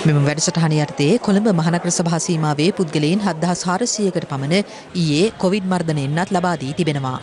මෙම වැඩසටහන යටතේ කොළඹ මහනගර සභා සීමාවේ පුද්ගලයන් 7400කට පමණ ඊයේ කොවිඩ් මර්ධන එන්නත් ලබා දී තිබෙනවා.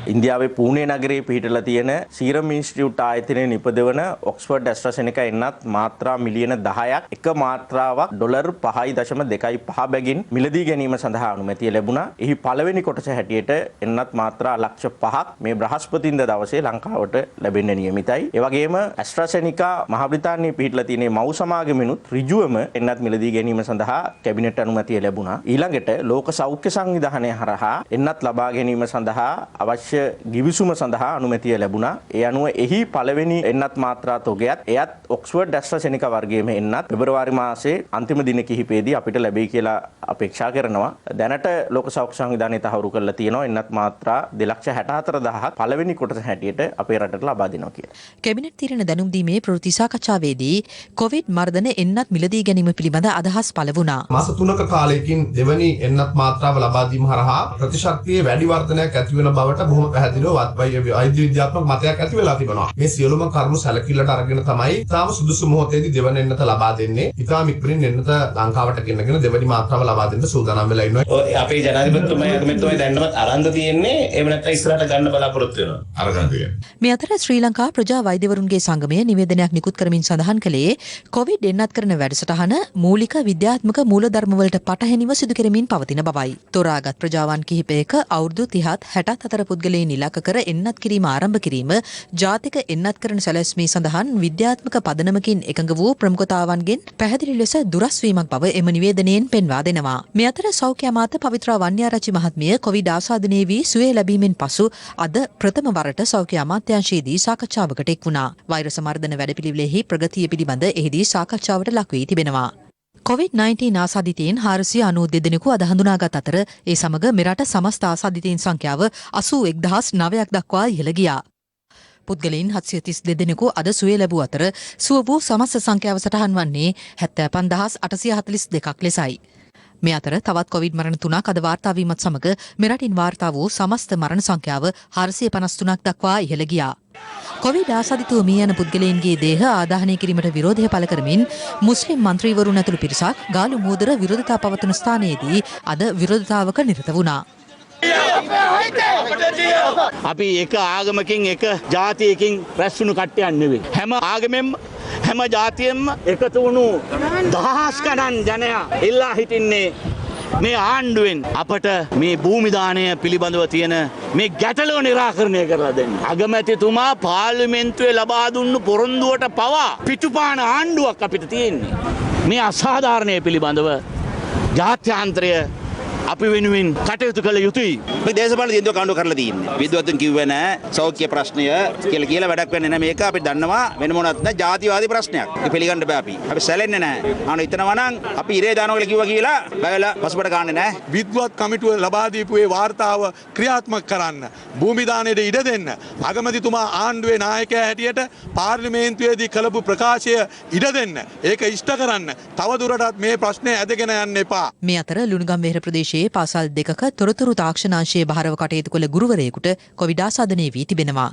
ඉන්දියාවේ පූනේ නගරයේ පිහිටලා තියෙන සීරම් ඉන්ස්ටිටියුට් ආයතනයේ නිපදවන ඔක්ස්ෆර්ඩ් ඇස්ට්‍රාසෙනිකා එන්නත් මාත්‍රා මිලියන 10ක් එක මාත්‍රාවක් ඩොලර් 5.25 බැගින් මිලදී ගැනීම සඳහා අනුමැතිය ලැබුණා. එහි පළවෙනි කොටස හැටියට එන්නත් මාත්‍රා ලක්ෂ 5ක් මේ බ්‍රහස්පතින්දා දවසේ ලංකාවට ලැබෙන්න නියමිතයි. ඒ වගේම ඇස්ට්‍රාසෙනිකා මහ බ්‍රිතාන්‍යයේ පිහිටලා තියෙන මව් සමාගමිනුත් ඍජුවම එන්නත් මිලදී ගැනීම සඳහා කැබිනට් අනුමැතිය ලැබුණා. ඊළඟට ලෝක සෞඛ්‍ය සංවිධානය හරහා එන්නත් ලබා ගැනීම සඳහා අවශ්‍ය ගිවිසුම සඳහා අනුමැතිය ලැබුණා. ඒ අනුව එහි පළවෙනි එන්නත් මාත්‍රා තොගයත් එයත් ඔක්ස්ෆර්ඩ් ඇස්ට්‍රාසෙනිකා වර්ගයේම එන්නත් පෙබරවාරි මාසයේ අන්තිම දින කිහිපයේදී අපිට ලැබෙයි කියලා අපේක්ෂා කරනවා. දැනට ලෝක සෞඛ්‍ය සංවිධානය තහවුරු කරලා තියෙනවා එන්නත් මාත්‍රා 2,64,000ක් පළවෙනි කොටස හැටියට අපේ රටට ලබා දෙනවා කියලා. කැබිනට් තීරණ දැනුම් දීමේ ප්‍රවෘත්ති සාකච්ඡාවේදී කොවිඩ් මර්ධන එන්නත් මිලදී ගැනීම පිළිබඳ අදහස් පළ වුණා. මාස 3ක කාලයකින් දෙවැනි එන්නත් මාත්‍රාව ලබා දීම හරහා ප්‍රතිශක්තියේ වැඩි වර්ධනයක් ඇති වෙන බවට බොහොම පැහැදිලිව වෛද්‍ය විද්‍යාත්මක මතයක් ඇති වෙලා තිබෙනවා. මේ සියලුම කරුණු සැලකිල්ලට අරගෙන තමයි තාම සුදුසු මොහොතේදී දෙවන එන්නත ලබා දෙන්නේ. ඉතාම ඉක්මනින් එන්නත ලංකාවට ගෙනගෙන දෙවනි මාත්‍රාව ලබා දෙන්න සූදානම් වෙලා ඉන්නවා. අපේ ජනාධිපතිතුමා අගමැතිතුමා දැන්නමත් අරන්ද තියෙන්නේ එහෙම නැත්නම් ඉස්සරහට ගන්න බලාපොරොත්තු වෙනවා. අරගන්න තියෙනවා. මේ අතර ශ්‍රී ලංකා ප්‍රජා වෛද්‍යවරුන්ගේ සංගමය නිවේදනයක් නිකුත් කරමින් සඳහන් කළේ කොවිඩ් එන්නත් කරන වැඩසටහන මූලික විද්‍යාත්මක මූලධර්මවලට පටහැනිව සිදු කෙරෙමින් පවතින බවයි. තෝරාගත් ප්‍රජාවන් කිහිපයක අවුරුදු 30ත් 60ත් අතර පුද්ගලයන් ඉලක්ක කර එන්නත් කිරීම ආරම්භ කිරීම ජාතික එන්නත් කරන සැලැස්මේ සඳහන් විද්‍යාත්මක පදනමකින් එකඟ වූ ප්‍රමුඛතාවන්ගෙන් පැහැදිලි ලෙස දුරස් වීමක් බව එම නිවේදනයෙන් පෙන්වා දෙනවා. මේ අතර සෞඛ්‍ය අමාත්‍ය පවිත්‍රා වන්‍යාරච්චි මහත්මිය කොවිඩ් ආසාදනයේ වී සුවය ලැබීමෙන් පසු අද ප්‍රථම වරට සෞඛ්‍ය අමාත්‍යාංශයේදී සාකච්ඡාවකට එක් වුණා. වෛරස් මර්ධන වැඩපිළිවෙලෙහි ප්‍රගතිය පිළිබඳ එහිදී සාකච්ඡාවට ලක් වී තිබෙනවා. COVID-19 ආසාදිතයින් 492 දෙනෙකු අද හඳුනාගත් අතර ඒ සමග මෙරට සමස්ත ආසාදිතයින් සංඛ්‍යාව 81009ක් දක්වා ඉහළ ගියා. පුද්ගලයන් 732 දෙනෙකු අද සුවය ලැබූ අතර සුව වූ සමස්ත සංඛ්‍යාව සටහන් වන්නේ 75842ක් ලෙසයි. මේ අතර තවත් කොවිඩ් මරණ 3ක් අද වාර්තා වීමත් සමග මෙරටින් වාර්තා වූ සමස්ත මරණ සංඛ්‍යාව 453ක් දක්වා ඉහළ ගියා. කොවිඩ් ආසාදිතව මිය යන පුද්ගලයන්ගේ දේහ ආදාහනය කිරීමට විරෝධය පළ කරමින් මුස්ලිම් මන්ත්‍රීවරුන් ඇතුළු පිරිසක් ගාලු මූදර විරෝධතා පවත්වන ස්ථානයේදී අද විරෝධතාවක නිරත වුණා. අපි එක ආගමකින් එක ජාතියකින් රැස්වුණු කට්ටියක් නෙවෙයි. හැම ආගමෙම හැම ජාතියෙම එකතු වුණු දහස් ගණන් ජනයා ඉල්ලා හිටින්නේ මේ ආණ්ඩුවෙන් අපට මේ භූමි දාණය පිළිබඳව තියෙන මේ ගැටලුව निराකරණය කරලා දෙන්න. අගමැතිතුමා පාර්ලිමේන්තුවේ ලබා දුන්නු පොරොන්දුවට පවා පිටුපාන ආණ්ඩුවක් අපිට තියෙන්නේ. මේ අසාධාරණය පිළිබඳව ජාත්‍යන්තරය අපි වෙනුවෙන් කටයුතු කළ යුතුයි. මේ දේශපාලන තීන්දුව කාණ්ඩුව කරලා තියෙන්නේ. විද්වතුන් කිව්වේ නෑ සෞඛ්‍ය ප්‍රශ්නය කියලා වැඩක් වෙන්නේ නෑ. මේක අපි දන්නවා වෙන මොනවත් නෑ ජාතිවාදී ප්‍රශ්නයක්. ඒක පිළිගන්න බෑ අපි. අපි සැලෙන්නේ නෑ. හිතනවා නම් අපි ඉරේ දානවා කියලා කිව්වා කියලා බයලා පසුබට ගන්නෙ නෑ. විද්වත් කමිටුව ලබා දීපු ඒ වාර්තාව ක්‍රියාත්මක කරන්න. භූමි දාණයට ඉඩ දෙන්න. අගමැතිතුමා ආණ්ඩුවේ නායකයා හැටියට පාර්ලිමේන්තුවේදී කළපු ප්‍රකාශය ඉඩ දෙන්න. ඒක ඉෂ්ට කරන්න. තව දුරටත් මේ ප්‍රශ්නය ඇදගෙන යන්න එපා. මේ අතර ලුණුගම්වෙහෙර ප්‍රදේශයේ පාසල් දෙකක තොරතුරු තාක්ෂණාංශයේ භාරව කටයුතු කළ ගුරුවරයෙකුට කොවිඩ් ආසාදනය වී තිබෙනවා.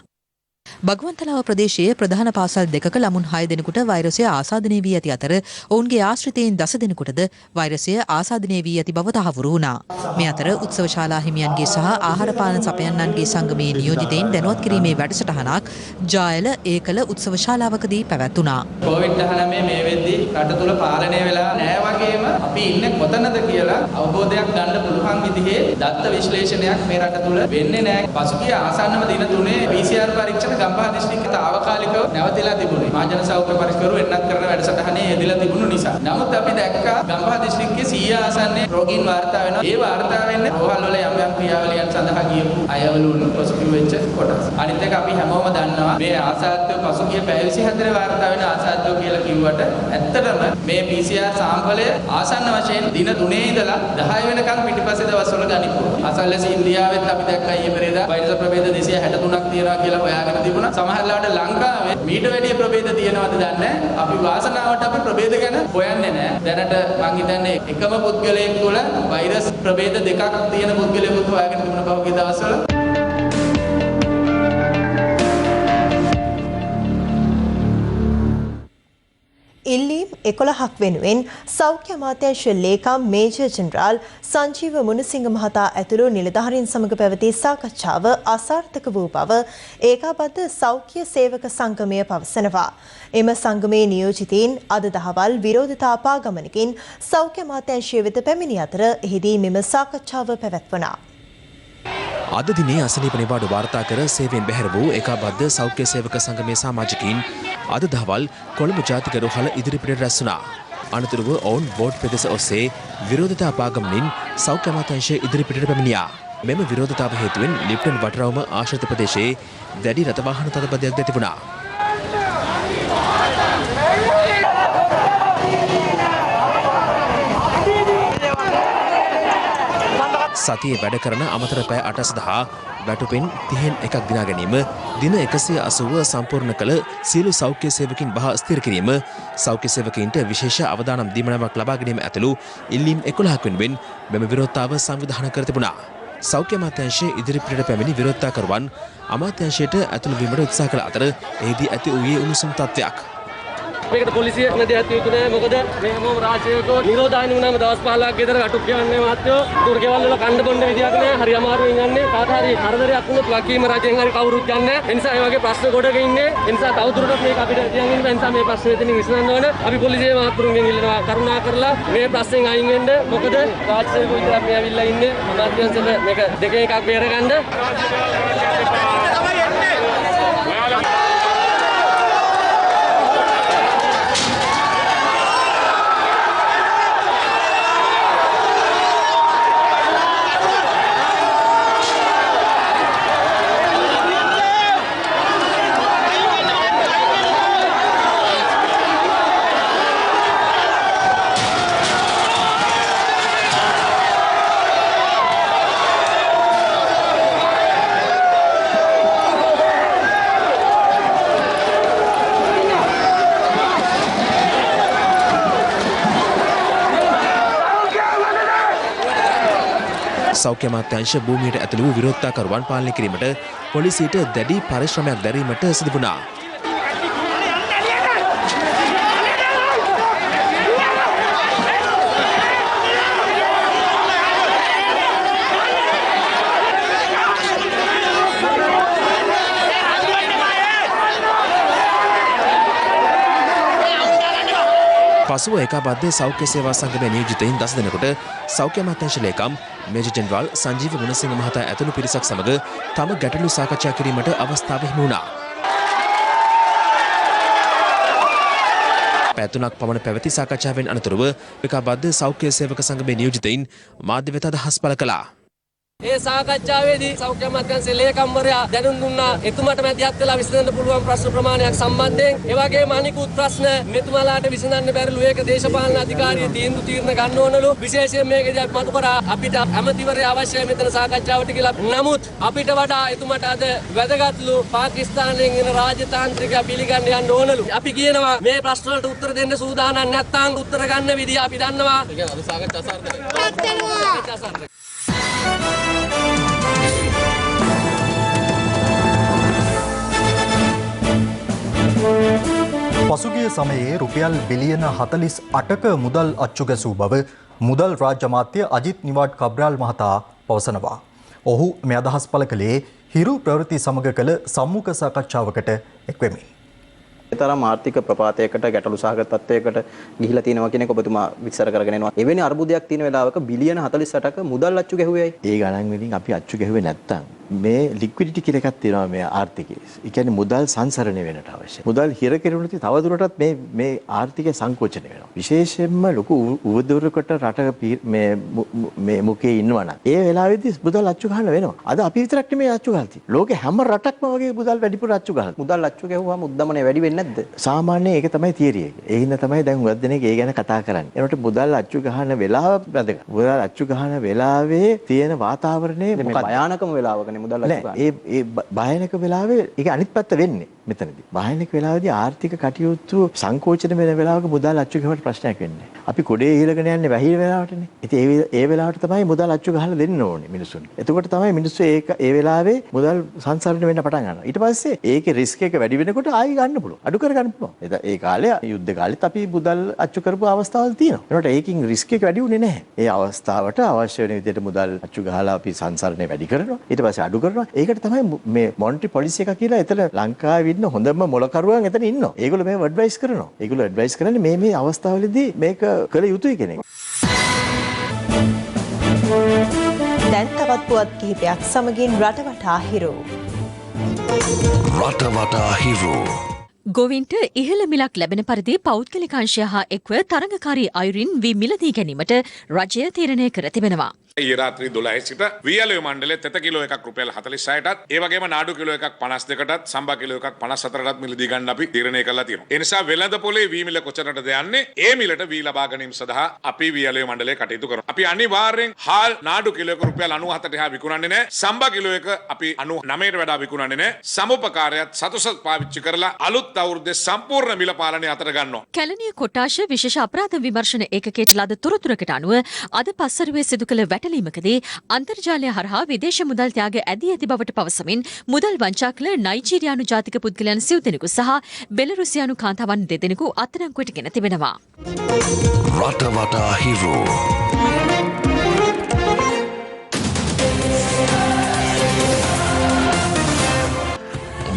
බගවන්තලාව ප්‍රදේශයේ ප්‍රධාන පාසල් දෙකක ළමුන් 6 දෙනෙකුට වෛරසය ආසාදනය වී ඇති අතර ඔවුන්ගේ ආශ්‍රිතයින් 10 දෙනෙකුටද වෛරසය ආසාදනය වී ඇති බව තහවුරු වුණා. මේ අතර උත්සව ශාලා හිමියන්ගේ සහ ආහාර පාන සපයන්නන්ගේ සංගමයේ නියෝජිතයින් දැනුවත් කිරීමේ වැඩසටහනක් ජායල ඒකල උත්සව ශාලාවකදී පැවැත්වුණා. කොවිඩ්-19 මේ වෙද්දී රට තුල පාලනය වෙලා නැහැ වගේම අපි ඉන්නේ කොතනද කියලා අවබෝධයක් ගන්න පුළුවන් විදිහේ දත්ත විශ්ලේෂණයක් මේ රට තුල වෙන්නේ නැහැ. පසුගිය ආසන්නම දින 3 PCR පරීක්ෂණ ගම්පහ දිස්ත්‍රික්කයේ తాවකාලිකව නැවතිලා තිබුණේ. මහජන සෞඛ්‍ය පරිස්කරු එන්නත් කරන වැඩසටහනේ යෙදලා තිබුණු නිසා. නමුත් අපි දැක්කා ගම්පහ දිස්ත්‍රික්කයේ 100 ආසන්නයේ රෝගීන් වාර්තා වෙනවා. ඒ වාර්තා වෙන්නේ රෝහල් වල යම් යම් ක්‍රියාවලියන් සඳහා ගියපු අයවලුන් පොසිටිව් වෙච්ච කොටස්. අනිත් එක අපි හැමෝම දන්නවා මේ ආසාද්‍ය පසුගිය පැය 24 වාර්තා වෙන ආසාද්‍ය කියලා කිව්වට ඇත්තටම මේ PCR සාම්පලය ආසන්න වශයෙන් දින 3 ඉඳලා 10 වෙනකන් පිටිපස්සේ දවස්වල ගනිපුවා. අසල්ලස ඉන්දියාවෙත් අපි දැක්කා ඊයේ පෙරේදා වෛරස් ප්‍රභේද 263ක් තියෙනවා කියලා හොයාගෙන තිබුණා. සමහරවිට ලංකාවේ මීට වැඩිය ප්‍රභේද තියෙනවද දන්නේ නැහැ. අපි වාසනාවට අපි ප්‍රභේද ගැන හොයන්නේ නැහැ. දැනට මං හිතන්නේ එකම පුද්ගලයෙක් තුළ වෛරස් ප්‍රභේද දෙකක් තියෙන පුද්ගලයෙකුත් හොයාගෙන තිබුණ පහුගිය දවස්වල. ඉල්ලීම් 11ක් වෙනුවෙන් සෞඛ්‍ය අමාත්‍යාංශ ලේකම් මේජර් ජෙනරාල් සංජීව මුණසිංහ මහතා ඇතුළු නිලධාරීන් සමග පැවති සාකච්ඡාව අසාර්ථක වූ බව ඒකාබද්ධ සෞඛ්‍ය සේවක සංගමය පවසනවා. එම සංගමේ නියෝජිතයින් අද දහවල් විරෝධතා පාගමනකින් සෞඛ්‍ය අමාත්‍යාංශය වෙත පැමිණි අතර එහිදී මෙම සාකච්ඡාව පැවැත්වුණා. අද දිනේ අසනීප නිවාඩු වාර්තා කර සේවයෙන් බැහැර වූ ඒකාබද්ධ සෞඛ්‍ය සේවක සංගමේ සමාජිකයින් අද දහවල් කොළඹ ජාතික රෝහල ඉදිරිපිට රැස් වුණා. අනතුරුව ඔවුන් බෝඩ් පෙදෙස ඔස්සේ විරෝධතා පාගමනින් සෞඛ්‍ය අමාත්‍යාංශය ඉදිරිපිටට පැමිණියා. මෙම විරෝධතාව හේතුවෙන් ලිප්ටන් වටරවුම ආශ්‍රිත ප්‍රදේශයේ දැඩි රථවාහන තදබදයක් ද තිබුණා. සතියේ වැඩ කරන අමතර පැය 8 සඳහා වැටුපෙන් 30න් එකක් දිනා ගැනීම, දින 180 සම්පූර්ණ කළ සියලු සෞඛ්‍ය සේවකින් බහ ස්ථිර කිරීම, සෞඛ්‍ය සේවකයින්ට විශේෂ අවදානම් දීමනාවක් ලබා ගැනීම ඇතුළු ඉල්ලීම් 11ක් වෙනුවෙන් මෙම විරෝධතාව සංවිධානය කර තිබුණා. සෞඛ්‍ය අමාත්‍යාංශයේ ඉදිරිපිටට පැමිණි විරෝධතාකරුවන් අමාත්‍යාංශයට ඇතුළු වීමට උත්සාහ කළ අතර එහිදී ඇති වූයේ උණුසුම් තත්ත්වයක්. මේකට පොලිසිය නැදයක් යුතු නෑ. මොකද මේ හැමෝම රාජ්‍යයකෝ නිරෝධායන වුණාම දවස් 15ක් ගෙදර අටුක් යන්නේ මහත්තයෝ. දුර්ගෙවල් වල කන්න බොන්න විදියක් නෑ. හරි අමාරුවෙන් යන්නේ. කාට හරි හතරදරයක් වුණොත් වකීම රජෙන් හරි කවුරුත් යන්නේ. ඒ නිසා මේ වගේ ප්‍රශ්න ගොඩක ඉන්නේ. ඒ නිසා තවදුරටත් මේක අපිට තියන් ඉන්න. ඒ නිසා මේ ප්‍රශ්න එතනින් විසඳන්න ඕන. අපි පොලිසිය මහත්තුරුන්ගෙන් ඉල්ලනවා කරුණා කරලා මේ ප්‍රශ්නෙන් අයින් වෙන්න. මොකද රාජ්‍යයකෝ විතරක් මේ ඇවිල්ලා ඉන්නේ. අමාත්‍යාංශයට මේක දෙක එකක් බේරගන්න. සෞඛ්‍ය අමාත්‍යාංශ භූමියට ඇතුළු වූ විරෝධතාකරුවන් පාලනය කිරීමට පොලිසියට දැඩි පරිශ්‍රමයක් දැරීමට සිදු වුණා. පසුව ඒකාබද්ධ සෞඛ්‍ය සේවා සංගමයේ නියෝජිතයින් 10 දෙනෙකුට සෞඛ්‍ය අමාත්‍යාංශ ලේකම් මේජර් ජෙනරාල් සංජීව ගුණසිංහ මහතා ඇතුළු පිරිසක් සමග තම ගැටලු සාකච්ඡා කිරීමට අවස්ථාව හිමි වුණා. පැය 3ක් පමණ පැවති සාකච්ඡාවෙන් අනතුරුව විකාබද්ධ සෞඛ්‍ය සේවක සංගමේ නියෝජිතයින් මාධ්‍ය වෙත අදහස් පළ කළා. ඒ සාකච්ඡාවේදී සෞඛ්‍ය අමාත්‍යාංශයේ ලේකම්වරයා දැනුම් දුන්නා එතුමාට මැදිහත් වෙලා විසඳන්න පුළුවන් ප්‍රශ්න ප්‍රමාණයක් සම්බන්ධයෙන්. ඒ වගේම අනිකුත් ප්‍රශ්න මෙතුමාලාට විසඳන්න බැරිලු ඒක දේශපාලන අධිකාරිය තීරණ ගන්න ඕනලු. විශේෂයෙන් මේකදී අපි මතු කරා අපිට ඇමතිවරයා අවශ්‍යයි මෙතන සාකච්ඡාවට කියලා. නමුත් අපිට වඩා එතුමාට අද වැදගත්ලු පාකිස්තානයෙන් එන රාජතාන්ත්‍රිකයා පිළිගන්න යන්න ඕනලු. අපි කියනවා මේ ප්‍රශ්න වලට උත්තර දෙන්න සූදානම් නැත්නම් උත්තර ගන්න විදිය අපි දන්නවා. ඒ කියන්නේ අපි සාකච්ඡා සාර්ථකයි. පසුගිය සමයේ රුපියල් බිලියන 48ක මුදල් අච්චු ගැසූ බව මුදල් රාජ්‍ය අමාත්‍ය අජිත් නිවාඩ් කබ්‍රාල් මහතා පවසනවා. ඔහු මේ අදහස් පළ කළේ හිරු ප්‍රවෘත්ති සමග කළ සම්මුඛ සාකච්ඡාවකට එක්වෙමින්. තරම් ආර්ථික ප්‍රපාතයකට ගැටලු සහගත තත්ත්වයකට ගිහිලා තියෙනවා කියන එක ඔබතුමා විස්තර කරගෙන යනවා. එවැනි අර්බුදයක් තියෙන වෙලාවක බිලියන 48ක මුදල් අච්චු ගැහුවේයි. ඒ ගණන් වලින් අපි අච්චු ගැහුවේ නැත්තම් මේ ලික්විඩිටි කියලා එකක් තියෙනවා මේ ආර්ථිකයේ. ඒ කියන්නේ මුදල් සංසරණය වෙන්නට අවශ්‍යයි. මුදල් හිර කෙරුණොත් තවදුරටත් මේ ආර්ථිකය සංකෝචනය වෙනවා. විශේෂයෙන්ම ලොකු උවදුරකට රටක මේ මුඛයේ ඉන්නවනම් ඒ වෙලාවේදී මුදල් අච්චු ගන්න වෙනවා. අද අපි විතරක් නෙමෙයි අච්චු ගන්න තියෙන්නේ. ලෝකේ හැම රටක්ම වගේ මුදල් වැඩිපුර අච්චු ගන්න. මුදල් අච්චු ගැහුවාම උද්දමනය වැඩි වෙන්නේ නැද්ද? සාමාන්‍යයෙන් ඒක තමයි තියරිය එක. ඒ හින්දා තමයි දැන් හුඟක් දෙනෙක් ඒ ගැන කතා කරන්නේ. ඒනොට මුදල් අච්චු ගන්න වෙලාව වැදගත්. මුදල් අච්චු ගන්න වෙලාවේ තියෙන වාතාවරණය මොකක්ද? භයානකම වෙලාවකනේ මුදල් අච්චු ගන්න. ඒ භයානක වෙලාවේ ඒක අනිත් පැත්ත වෙන්නේ මෙතනදී. භයානක වෙලාවේදී ආර්ථික කටයුතු සංකෝචන වෙන වෙලාවක මුදල් අච්චු ගහවට ප්‍රශ්නයක් වෙන්නේ. අපි කොඩේ ඊළගෙන යන්නේ වැහිර වෙලාවටනේ. ඉතින් ඒ වෙලාවට තමයි මුදල් අච්චු ගහලා දෙන්න ඕනේ මිනිසුන්. එතකොට තමයි මිනිස්සු ඒ වෙලාවේ මුදල් සංසරණය වෙන්න පටන් ගන්නවා. ඊට පස්සේ ඒකේ රිස්ක් එක වැඩි වෙනකොට ආයෙ ගන්න පුළුවන්. අඩු කර ගන්න පුළුවන්. ඒ කාලේ යුද්ධ කාලෙත් අපි මුදල් අච්චු කරපු අවස්ථාවල් තියෙනවා. ඒකට ඒකින් රිස්ක් එක වැඩි වුණේ නැහැ. ඒ අවස්ථාවට අවශ්‍ය වෙන විදිහට මුදල් අච්චු ගහලා අපි සංසරණය වැඩි කරනවා. ඊට පස්සේ අඩු කරනවා. ඒකට තමයි මේ මොනිටරි පොලිසි එක කියලා එතන ලංකාවේ ඉන්න හොඳම මොලකරුවන් එතන ඉන්නවා. ඒගොල්ලෝ මේව ඇඩ්වයිස් කරනවා. ඒගොල්ලෝ ඇඩ්වයිස් කරන්නේ මේ අවස්ථාවලදී මේක කළ යුතුයි කියන එක. දැන් තවත් පුවත් කිහිපයක් සමගින් රටවටා හිරු. රටවටා හිරු. ගොවින්ට ඉහළ මිලක් ලැබෙන පරිදි පෞද්ගලික අංශය හා එක්ව තරඟකාරී අයුරින් වී මිලදී ගැනීමට රජය තීරණය කර තිබෙනවා. ඊයේ රාත්‍රී 12 සිට වියලුව මණ්ඩලයේ තෙත කිලෝ එකක් රුපියල් 46ටත් ඒ වගේම නාඩු කිලෝ එකක් 52ටත් සම්බා කිලෝ එකක් 54ටත් මිලදී ගන්න අපි තීරණය කළා තියෙනවා. ඒ නිසා වෙළඳ පොලේ වී මිල කොච්චරටද යන්නේ? ඒ මිලට වී ලබා ගැනීම සඳහා අපි වියලුව මණ්ඩලයේ කටයුතු කරනවා. අපි අනිවාර්යෙන් හාල් නාඩු කිලෝ එක රුපියල් 97ට එහා විකුණන්නේ නැහැ. සම්බා කිලෝ එක අපි 99ට වඩා විකුණන්නේ නැහැ. සමුපකාරයත් සතුසත් පාවිච්චි කරලා අලුත් අවුරුද්දේ සම්පූර්ණ මිල පාලනය අතර ගන්නවා. කැලණිය කොට්ටාශ විශේෂ අපරාධ විමර්ශන ඒකකයට ලද තොරතුරකට අනුව අද පස්වරුවේ සිදු කළ වැටලීමකදී අන්තර්ජාලය හරහා විදේශ මුදල් ත්‍යාග ඇදී ඇති බවට පවසමින් මුදල් වංචා කළ නයිජීරියානු ජාතික පුද්ගලයන් සිව් දෙනෙකු සහ බෙලරුසියානු කාන්තාවන් දෙදෙනෙකු අත්අඩංගුවට ගෙන තිබෙනවා. රටවටා හිරු.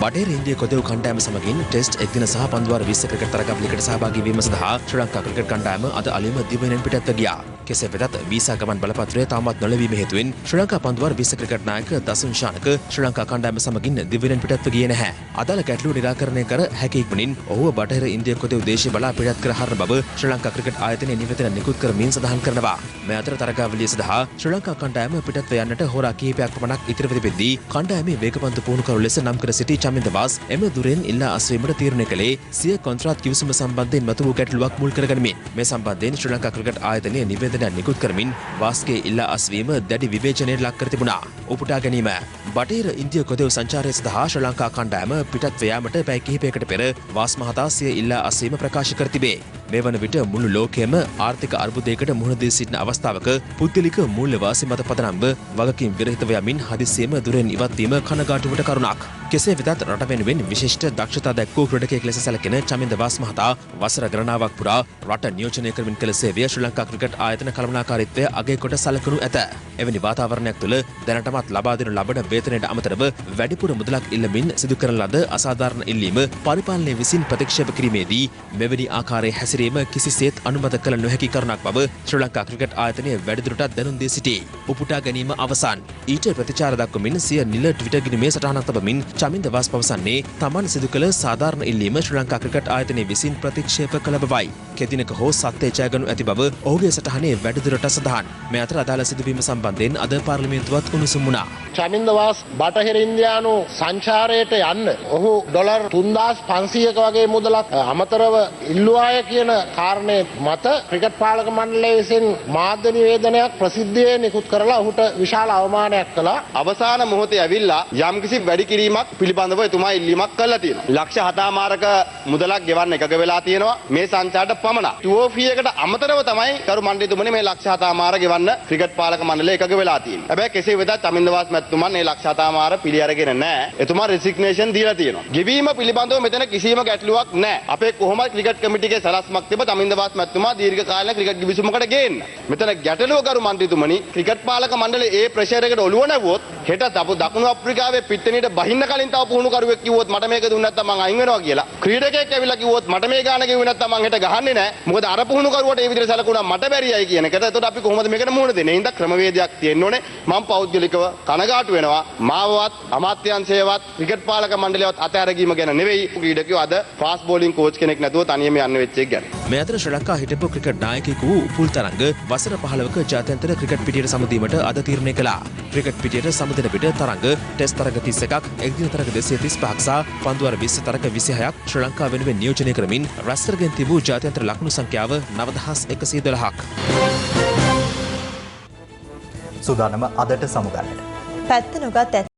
බටහිර ඉන්දිය කොදෙව් කණ්ඩායම සමගින් ටෙස්ට් එක්දින සහ පන්දුවාර 20 ක්‍රිකට් තරගාවලියකට සහභාගී වීම සඳහා ශ්‍රී ලංකා ක්‍රිකට් කණ්ඩායම අද අලුයම දිවයිනෙන් පිටත්ව ගියා. කෙසේ වෙතත් වීසා ගමන් බලපත්‍රය තාමත් නොලැබීම හේතුවෙන් ශ්‍රී ලංකා පන්දුවාර 20 ක්‍රිකට් නායක දසුන් ශානක ශ්‍රී ලංකා කණ්ඩායම සමගින් දිවයිනෙන් පිටත්ව ගියේ නැහැ. අදාළ ගැටලුව නිරාකරණය කර හැකි ඉක්මනින් ඔහුව බටහිර ඉන්දිය කොදෙව් දේශීය බලා පිටත් කර හරින බව ශ්‍රී ලංකා ක්‍රිකට් ආයතනයේ නිවේදන නිකුත් කරමින් සඳහන් කරනවා. මේ අතර තරගාවලිය සඳහා ශ්‍රී ලංකා කණ්ඩායම පිටත්ව යන්නට හෝරා කිහිපයක් පමණක් ඉතිරිව තිබෙද්දී කණ්ඩායමේ වේගපන්දු පුහුණුකරු ලෙස නම් කර සිටි චමින්ද වාස් එම දුරෙන් ඉල්ලා අස්වීමට තීරණය කළේ සිය කොන්ත්‍රාත් කිවිසුම සම්බන්ධයෙන් මතු වූ ගැටලුවක් මුල් කරගනිමින්. මේ සම්බන්ධයෙන් ශ්‍රී ලංකා ක්‍රිකට් ආයතනයේ නිවේදනයක් නිකුත් කරමින් වාස්ගේ ඉල්ලා අස්වීම දැඩි විවේචනයට ලක් කර තිබුණා. උපුටා ගැනීම බටහිර ඉන්දිය කොදෙව් සංචාරය සඳහා ශ්‍රී ලංකා කණ්ඩායම පිටත්ව යාමට පැය කිහිපයකට පෙර වාස් මහතා සිය ඉල්ලා අස්වීම ප්‍රකාශ කර තිබේ. මේ වන විට මුළු ලෝකයේම ආර්ථික අර්බුදයකට මුහුණ දී සිටින අවස්ථාවක පුද්ගලික මූල්‍ය වාසි මත පදනම්ව වගකීම් විරහිතව යමින් හදිසියෙම දුරෙන් ඉවත්වීම කනගාටුවට කරුණක්. කෙසේ වෙතත් රට වෙනුවෙන් විශිෂ්ට දක්ෂතා දැක්වූ ක්‍රීඩකයෙක් ලෙස සැලකෙන චමින්ද වාස් මහතා වසර ගණනාවක් පුරා රට නියෝජනය කරමින් කළ සේවය ශ්‍රී ලංකා ක්‍රිකට් ආයතන කළමනාකාරීත්වය අගය කොට සැලකනු ඇත. එවැනි වාතාවරණයක් තුළ දැනටමත් තවමත් ලබා දෙනු ලබන වේතනයට අමතරව වැඩිපුර මුදලක් ඉල්ලමින් සිදු කරන ලද අසාධාරණ ඉල්ලීම පරිපාලනය විසින් ප්‍රතික්ෂේප කිරීමේදී මෙවැනි ආකාරයේ හැසිරීම කිසිසේත් අනුමත කළ නොහැකි කරුණක් බව ශ්‍රී ලංකා ක්‍රිකට් ආයතනය වැඩිදුරටත් දැනුම් දී සිටී. උපුටා ගැනීම අවසන්. ඊට ප්‍රතිචාර දක්වමින් සිය නිල ට්විටර් ගිණුමේ සටහනක් තබමින් චමින්ද වාස් පවසන්නේ තමන් සිදු කළ සාධාරණ ඉල්ලීම ශ්‍රී ලංකා ක්‍රිකට් ආයතනය විසින් ප්‍රතික්ෂේප කළ බවයි. කෙදිනක හෝ සත්‍යය ජයගනු ඇති බව ඔහුගේ සටහනේ වැඩිදුරට සඳහන්. මේ අතර අදාළ සිදුවීම සම්බන්ධයෙන් අද පාර්ලිමේන්තුවත් උණුසුම් වුණා. චමින්ද වාස් බටහිර ඉන්දියානු සංචාරයට යන්න ඔහු ඩොලර් 3500ක වගේ මුදලක් අමතරව ඉල්ලුවාය කියන කාරණය මත ක්‍රිකට් පාලක මණ්ඩලය විසින් මාධ්‍ය නිවේදනයක් ප්‍රසිද්ධියේ නිකුත් කරලා ඔහුට විශාල අවමානයක් කළා. අවසාන මොහොතේ ඇවිල්ලා යම්කිසි වැඩි කිරීමක් පිළිබඳව එතුමා ඉල්ලීමක් කළා තියෙනවා. ලක්ෂ 7මාරක මුදලක් ගෙවන්න එකග වෙලා තියෙනවා මේ සංචාරට පමණ. ටුවර් ෆී එකට අමතරව තමයි කරු මණ්ඩලතුමනි මේ ලක්ෂ 7මාර ගෙවන්න ක්‍රිකට් පාලක මණ්ඩලය එකග වෙලා තියෙන්නේ. හැබැයි කෙසේ වෙතත් චමින්ද වාස් මැතිතුමන් මේ ලක්ෂ 7මාර පිළි අරගෙන නැහැ. එතුමා රෙසිග්නේෂන් දීලා තියෙනවා. ගෙවීම පිළිබඳව මෙතන කිසිම ගැටලුවක් නැහැ. අපේ කොහොමද ක්‍රිකට් කමිටියේ සලස්මක් තිබ චමින්ද වාස් මැතිතුමා දීර්ඝ කාලයක් ක්‍රිකට් ගිවිසුමකට ගේන්න. මෙතන ගැටලුව කරු මණ්ඩලතුමනි ක්‍රිකට් පාලක මණ්ඩලය ඒ ප්‍රෙෂර් එකට ඔළුව නැවුවොත් හෙට දකුණු අප්‍රිකාවේ පිට්ටනියට බහින්න කලින් තව පුහුණුකරුවෙක් කිව්වොත් මට මේක දුන්නේ නැත්නම් මං අයින් වෙනවා කියලා. ක්‍රීඩකයෙක් ඇවිල්ලා කිව්වොත් මට මේ ගාන ගෙවුවේ නැත්නම් මං හෙට ගහන්නේ නැහැ. මොකද අර පුහුණුකරුවට ඒ විදිහට සැලකුණා මට බැරියයි කියන එකට. එතකොට අපි කොහොමද මේකට මුහුණ දෙන්නේ? ඒ හින්දා ක්‍රමවේදයක් තියෙන්න ඕනේ. මම පෞද්ගලිකව කනගාටු වෙනවා. මාවවත් අමාත්‍යාංශයවත් ක්‍රිකට් පාලක මණ්ඩලයවත් අතහැරීම ගැන නෙවෙයි. ක්‍රීඩකයෝ අද ෆාස්ට් බෝලින් කෝච් කෙනෙක් නැතුව තනියම යන්න වෙච්ච එක ගැන. මේ අතර ශ්‍රී ලංකා හිටපු ක්‍රිකට් නායකයෙකු වූ උපුල් තරංග වසර 15ක ජාත්‍යන්තර ක්‍රිකට් පිටියට සමුදීමට අද තීරණය කළා. ක්‍රිකට් පිටියට සමුදෙන විට තරංග ටෙස්ට් තරග 31ක්, එක්දින තරග 235ක් සහ පන්දුවර 20 තරග 26ක් ශ්‍රී ලංකාව වෙනුවෙන් නියෝජනය කරමින් රැස්කරගෙන තිබූ ජාත්‍යන්තර ලකුණු සංඛ්‍යාව 9112ක්. සූදානම අදට සමුගන්නට. පැත්ත නොගත්